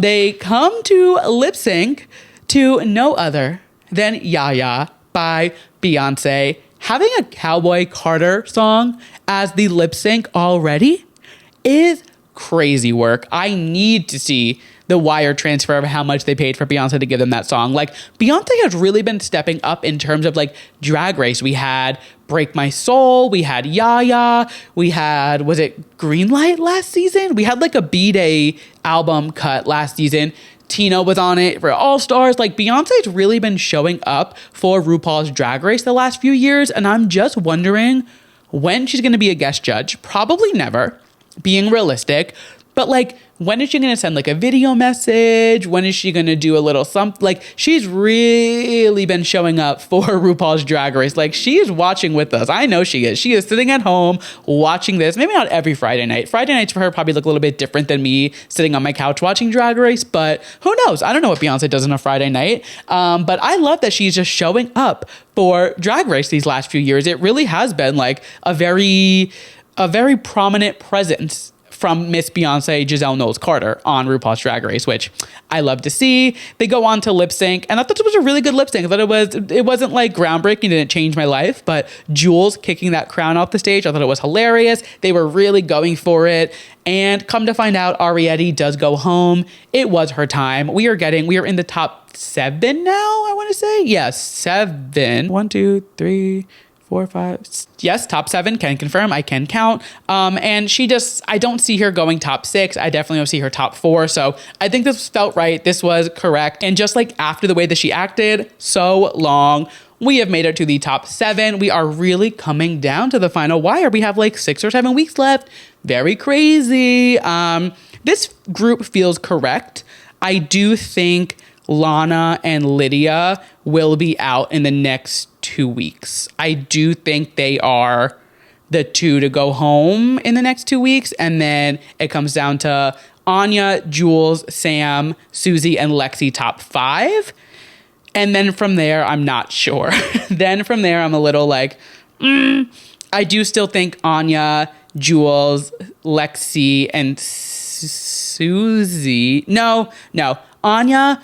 Speaker 1: They come to lip sync to no other than Yaya by Beyonce. Having a Cowboy Carter song as the lip sync already is crazy work. I need to see the wire transfer of how much they paid for Beyonce to give them that song. Like, Beyonce has really been stepping up in terms of like Drag Race. We had Break My Soul, we had Yaya, we had, was it Greenlight last season? We had like a B-Day album cut last season. Tina was on it for All Stars. Like, Beyonce's really been showing up for RuPaul's Drag Race the last few years, and I'm just wondering when she's going to be a guest judge. Probably never, being realistic. But like, when is she going to send like a video message? When is she going to do a little something? Like, she's really been showing up for RuPaul's Drag Race. Like, she is watching with us. I know she is. She is sitting at home watching this. Maybe not every Friday night. Friday nights for her probably look a little bit different than me sitting on my couch watching Drag Race. But who knows? I don't know what Beyonce does on a Friday night. But I love that she's just showing up for Drag Race these last few years. It really has been like a very prominent presence from Miss Beyonce Giselle Knowles-Carter on RuPaul's Drag Race, which I love to see. They go on to lip sync, and I thought it was a really good lip sync. I thought it wasn't like groundbreaking, didn't change my life, but Jules kicking that crown off the stage, I thought it was hilarious. They were really going for it. And come to find out, Arietti does go home. It was her time. We are in the top 7 now, I want to say. Yes, 7. 1, 2, 3, 4, 5. Yes, top 7, can confirm, I can count. And I don't see her going top 6. I definitely don't see her top 4. So I think this felt right. This was correct. And just like after the way that she acted so long, we have made it to the top 7. We are really coming down to the final wire. We have like 6 or 7 weeks left. Very crazy. This group feels correct. I do think Lana and Lydia will be out in the next 2 weeks. I do think they are the 2 to go home in the next 2 weeks. And then it comes down to Anya, Jules, Sam, Susie, and Lexi top 5. And then from there, I'm not sure. Then from there, I'm a little like, I do still think Anya, Jules, Lexi, and Susie. No. Anya,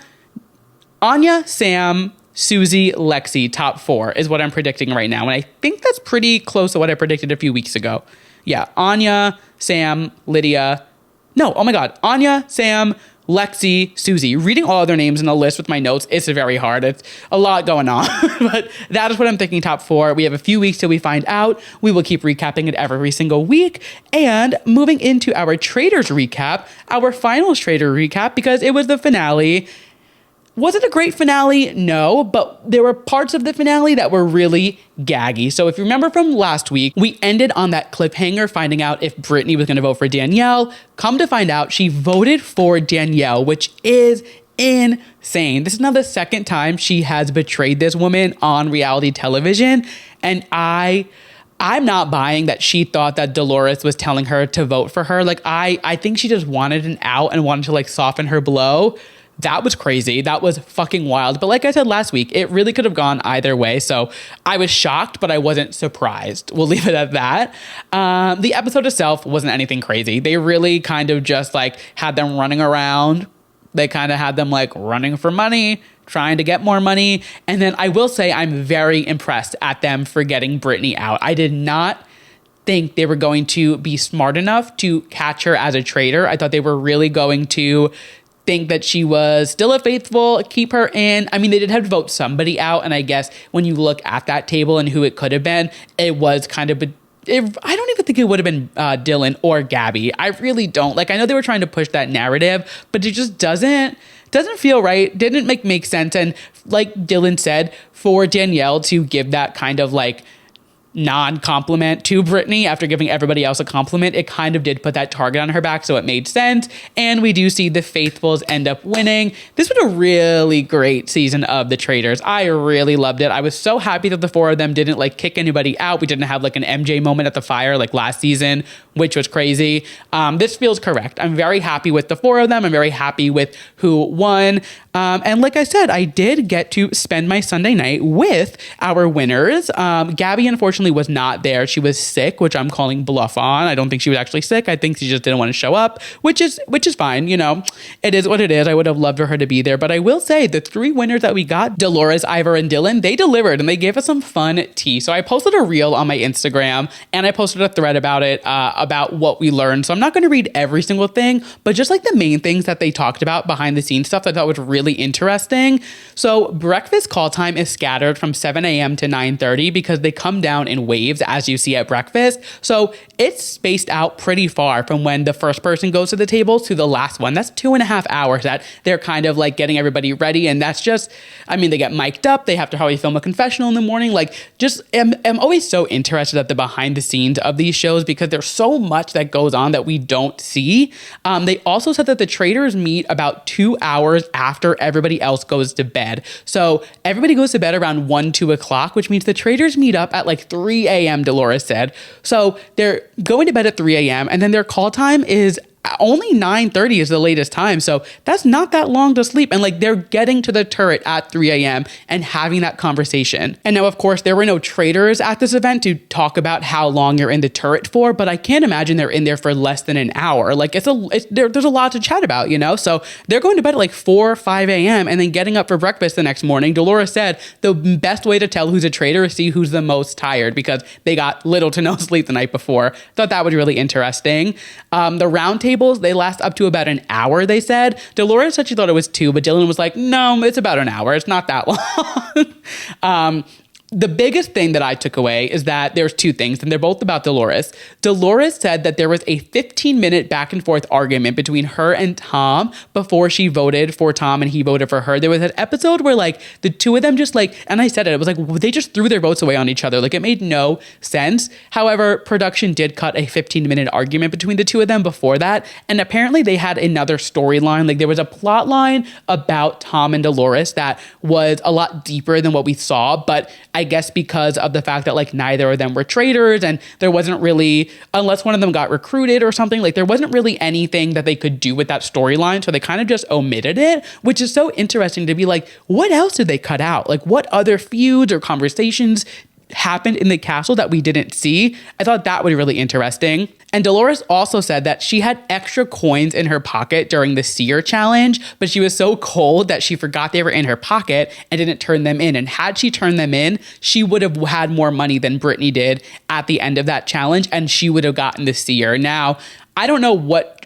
Speaker 1: Sam, Susie, Lexi, top 4 is what I'm predicting right now. And I think that's pretty close to what I predicted a few weeks ago. Yeah, Anya, Sam, Lydia. No, oh my God. Anya, Sam, Lexi, Susie. Reading all of their names in a list with my notes, it's very hard. It's a lot going on. But that is what I'm thinking top 4. We have a few weeks till we find out. We will keep recapping it every single week. And moving into our Traitors recap, our finals Traitor recap, because it was the finale. Was it a great finale? No, but there were parts of the finale that were really gaggy. So if you remember from last week, we ended on that cliffhanger finding out if Brittany was going to vote for Danielle. Come to find out, she voted for Danielle, which is insane. This is now the second time she has betrayed this woman on reality television. And I'm not buying that she thought that Dolores was telling her to vote for her. Like, I think she just wanted an out and wanted to like soften her blow. That was crazy. That was fucking wild. But like I said last week, it really could have gone either way. So I was shocked, but I wasn't surprised. We'll leave it at that. The episode itself wasn't anything crazy. They really kind of just like had them running around. They kind of had them like running for money, trying to get more money. And then I will say I'm very impressed at them for getting Brittany out. I did not think they were going to be smart enough to catch her as a traitor. I thought they were really going to think that she was still a faithful, keep her in. I mean, they did have to vote somebody out. And I guess when you look at that table and who it could have been, it was kind of, I don't even think it would have been Dylan or Gabby. I really don't. Like, I know they were trying to push that narrative, but it just doesn't feel right. Didn't make sense. And like Dylan said, for Danielle to give that kind of like non-compliment to Brittany after giving everybody else a compliment, it kind of did put that target on her back, so it made sense. And we do see the faithfuls end up winning. This was a really great season of the Traitors. I really loved it. I was so happy that the 4 of them didn't like kick anybody out. We didn't have like an MJ moment at the fire like last season, which was crazy. This feels correct. I'm very happy with the 4 of them. I'm very happy with who won. And like I said, I did get to spend my Sunday night with our winners. Gabby, unfortunately, was not there. She was sick, which I'm calling bluff on. I don't think she was actually sick. I think she just didn't want to show up, which is fine. You know, it is what it is. I would have loved for her to be there. But I will say the 3 winners that we got, Dolores, Ivor, and Dylan, they delivered and they gave us some fun tea. So I posted a reel on my Instagram and I posted a thread about it, about what we learned. So I'm not going to read every single thing, but just like the main things that they talked about behind the scenes stuff that I thought was really interesting. So breakfast call time is scattered from 7 a.m. to 9:30 because they come down in waves as you see at breakfast. So it's spaced out pretty far from when the first person goes to the table to the last one. That's 2.5 hours that they're kind of like getting everybody ready. And that's just, I mean, they get mic'd up. They have to probably film a confessional in the morning. Like, just I'm always so interested at the behind the scenes of these shows because there's so much that goes on that we don't see. They also said that the Traitors meet about 2 hours after everybody else goes to bed. So everybody goes to bed around 1, 2 o'clock, which means the Traitors meet up at like 3 a.m., Dolores said. So they're going to bed at 3 a.m. and then their call time is only 9:30 is the latest time. So that's not that long to sleep. And like they're getting to the turret at 3 a.m. and having that conversation. And now, of course, there were no Traitors at this event to talk about how long you're in the turret for, but I can't imagine they're in there for less than an hour. Like there's a lot to chat about, you know? So they're going to bed at like 4 or 5 a.m. and then getting up for breakfast the next morning. Dolores said the best way to tell who's a traitor is see who's the most tired because they got little to no sleep the night before. Thought that was really interesting. The round tables, they last up to about an hour, they said. Dolores said she thought it was 2, but Dylan was like, no, it's about an hour. It's not that long. The biggest thing that I took away is that there's 2 things, and they're both about Dolores. Dolores said that there was a 15-minute back and forth argument between her and Tom before she voted for Tom and he voted for her. There was an episode where like the 2 of them just like, and I said it was like they just threw their votes away on each other. Like it made no sense. However, production did cut a 15-minute argument between the 2 of them before that. And apparently they had another storyline. Like there was a plot line about Tom and Dolores that was a lot deeper than what we saw, but I guess because of the fact that like neither of them were traitors and there wasn't really, unless one of them got recruited or something, like there wasn't really anything that they could do with that storyline. So they kind of just omitted it, which is so interesting to be like, what else did they cut out? Like what other feuds or conversations happened in the castle that we didn't see? I thought that would be really interesting. And Dolores also said that she had extra coins in her pocket during the seer challenge, but she was so cold that she forgot they were in her pocket and didn't turn them in. And had she turned them in, she would have had more money than Brittany did at the end of that challenge, and she would have gotten the seer. Now, I don't know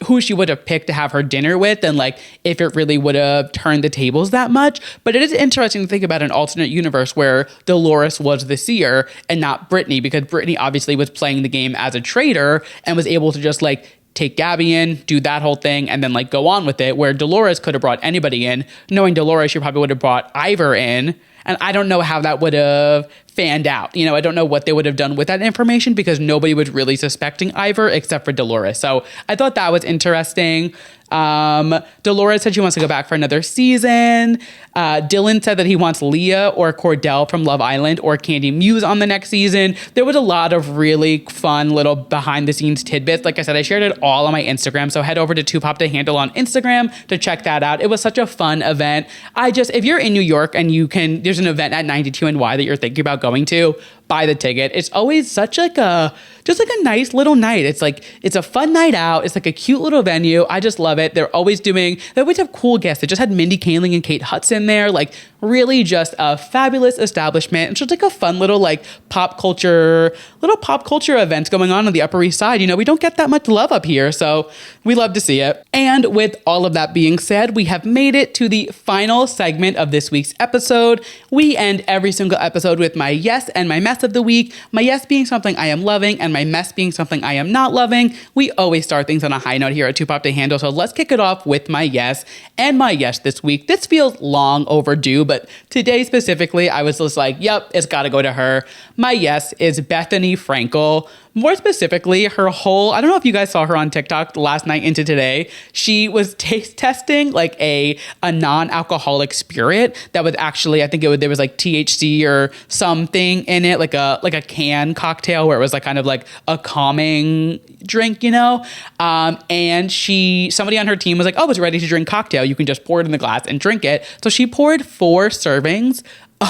Speaker 1: who she would have picked to have her dinner with and like if it really would have turned the tables that much. But it is interesting to think about an alternate universe where Dolores was the seer and not Brittany, because Brittany obviously was playing the game as a traitor and was able to just like take Gabby in, do that whole thing, and then like go on with it, where Dolores could have brought anybody in. Knowing Dolores, she probably would have brought Ivor in. And I don't know how that would have fanned out. You know, I don't know what they would have done with that information because nobody was really suspecting Ivor except for Dolores. So I thought that was interesting. Dolores said she wants to go back for another season. Dylan said that he wants Leah or Cordell from Love Island or Candy Muse on the next season. There was a lot of really fun little behind the scenes tidbits. Like I said, I shared it all on my Instagram. So head over to 2pop2handle on Instagram to check that out. It was such a fun event. If you're in New York and there's an event at 92NY that you're thinking about going to, buy the ticket. It's always such like a nice little night. It's a fun night out. It's like a cute little venue. I just love it. They always have cool guests. They just had Mindy Kaling and Kate Hudson there. Like really just a fabulous establishment. It's just like a fun little pop culture events going on the Upper East Side. You know, we don't get that much love up here, so we love to see it. And with all of that being said, we have made it to the final segment of this week's episode. We end every single episode with my yes and my mess of the week. My yes being something I am loving and my mess being something I am not loving. We always start things on a high note here at 2pop2handle, so let's kick it off with my yes. And my yes this week, this feels long overdue, but today specifically, I was just like, yep, it's got to go to her. My yes is Bethany Frankel. More specifically, her whole, I don't know if you guys saw her on TikTok last night into today. She was taste testing like a non-alcoholic spirit that was actually, there was like THC or something in it, like a can cocktail where it was like kind of like a calming drink, you know? And somebody on her team was like, oh, it's ready to drink cocktail. You can just pour it in the glass and drink it. So she poured 4 servings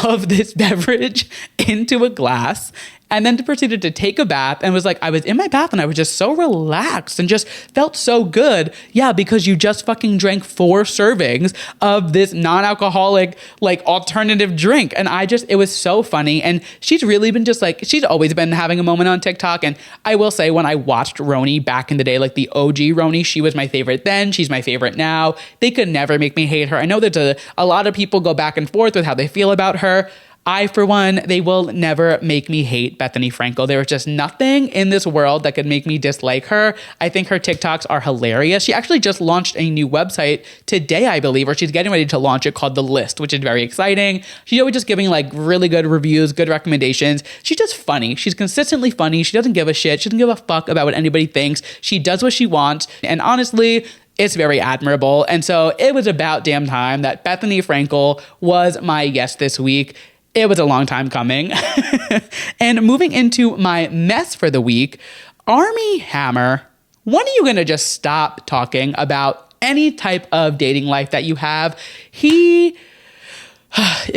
Speaker 1: of this beverage into a glass and then proceeded to take a bath and was like, I was in my bath and I was just so relaxed and just felt so good. Yeah, because you just fucking drank 4 servings of this non-alcoholic alternative drink. And it was so funny. And she's really been she's always been having a moment on TikTok. And I will say, when I watched Roni back in the day, like the OG Roni, she was my favorite then. She's my favorite now. They could never make me hate her. I know there's a lot of people go back and forth with how they feel about her. I, for one, they will never make me hate Bethany Frankel. There is just nothing in this world that could make me dislike her. I think her TikToks are hilarious. She actually just launched a new website today, I believe, or she's getting ready to launch it, called The List, which is very exciting. She's always just giving like really good reviews, good recommendations. She's just funny. She's consistently funny. She doesn't give a shit. She doesn't give a fuck about what anybody thinks. She does what she wants. And honestly, it's very admirable. And so it was about damn time that Bethany Frankel was my guest this week. It was a long time coming. And moving into my mess for the week, Armie Hammer, when are you going to just stop talking about any type of dating life that you have? If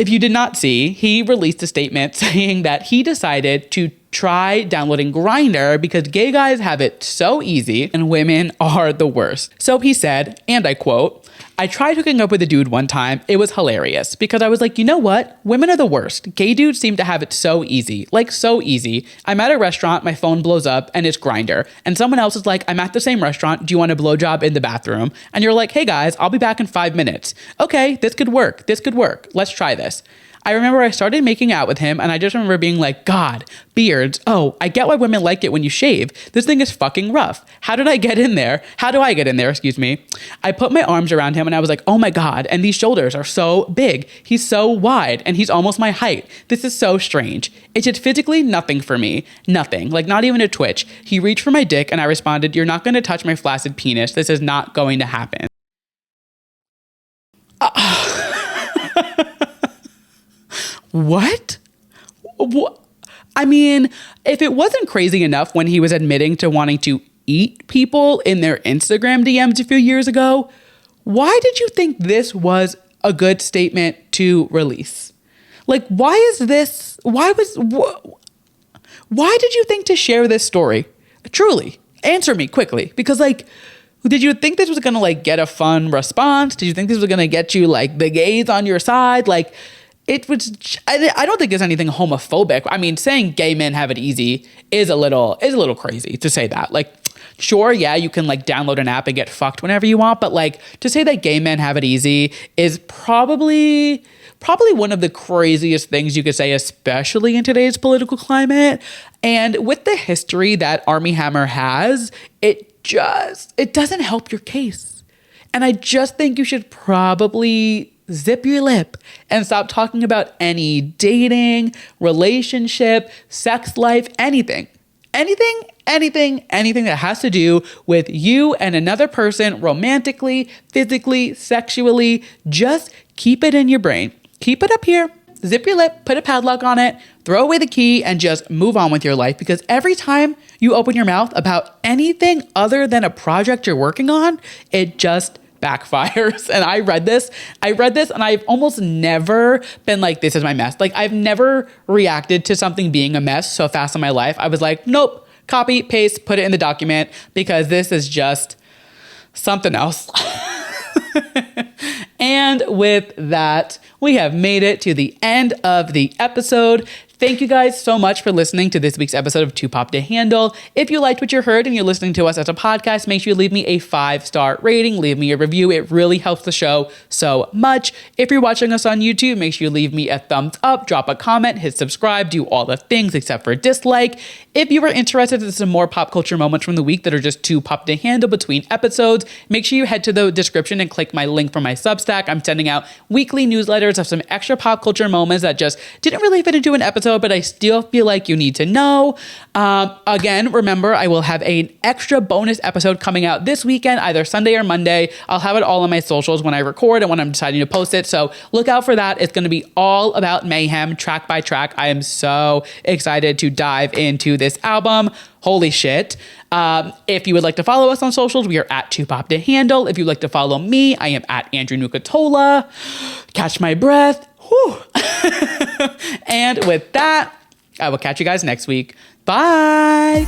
Speaker 1: you did not see, he released a statement saying that he decided to try downloading Grindr because gay guys have it so easy and women are the worst. So he said, and I quote, "I tried hooking up with a dude one time. It was hilarious because I was like, you know what? Women are the worst. Gay dudes seem to have it so easy, like so easy. I'm at a restaurant, my phone blows up and it's Grindr. And someone else is like, I'm at the same restaurant. Do you want a blowjob in the bathroom? And you're like, hey guys, I'll be back in 5 minutes. Okay, this could work. This could work. Let's try this." I remember I started making out with him and I just remember being like, God, beards. Oh, I get why women like it when you shave. This thing is fucking rough. How did I get in there? How do I get in there? Excuse me. I put my arms around him and I was like, oh my God. And these shoulders are so big. He's so wide and he's almost my height. This is so strange. It did physically nothing for me. Nothing. Like not even a twitch. He reached for my dick and I responded, you're not going to touch my flaccid penis. This is not going to happen. What? I mean, if it wasn't crazy enough when he was admitting to wanting to eat people in their Instagram DMs a few years ago, why did you think this was a good statement to release? Like, why did you think to share this story? Truly, answer me quickly. Because like, did you think this was going to like get a fun response? Did you think this was going to get you like the gays on your side? Like, it was, I don't think there's anything homophobic. I mean, saying gay men have it easy is a little crazy to say that. Like, sure, yeah, you can like download an app and get fucked whenever you want. But like to say that gay men have it easy is probably one of the craziest things you could say, especially in today's political climate. And with the history that Armie Hammer has, it doesn't help your case. And I just think you should probably zip your lip and stop talking about any dating, relationship, sex life, anything that has to do with you and another person romantically, physically, sexually. Just keep it in your brain. Keep it up here. Zip your lip, put a padlock on it, throw away the key, and just move on with your life. Because every time you open your mouth about anything other than a project you're working on, it just backfires. And I read this and I've almost never been like, this is my mess. Like I've never reacted to something being a mess so fast in my life. I was like, nope, copy, paste, put it in the document because this is just something else. And with that, we have made it to the end of the episode. Thank you guys so much for listening to this week's episode of Too Pop to Handle. If you liked what you heard and you're listening to us as a podcast, make sure you leave me a 5-star rating, leave me a review. It really helps the show so much. If you're watching us on YouTube, make sure you leave me a thumbs up, drop a comment, hit subscribe, do all the things except for dislike. If you are interested in some more pop culture moments from the week that are just too pop to handle between episodes, make sure you head to the description and click my link for my Substack. I'm sending out weekly newsletters of some extra pop culture moments that just didn't really fit into an episode, but I still feel like you need to know. Again, remember, I will have an extra bonus episode coming out this weekend, either Sunday or Monday. I'll have it all on my socials when I record and when I'm deciding to post it. So look out for that. It's going to be all about mayhem, track by track. I am so excited to dive into this album. Holy shit. If you would like to follow us on socials, we are at Too Pop to Handle. If you'd like to follow me, I am at Andrew Nucatola. Catch my breath. Whew. And with that, I will catch you guys next week. Bye.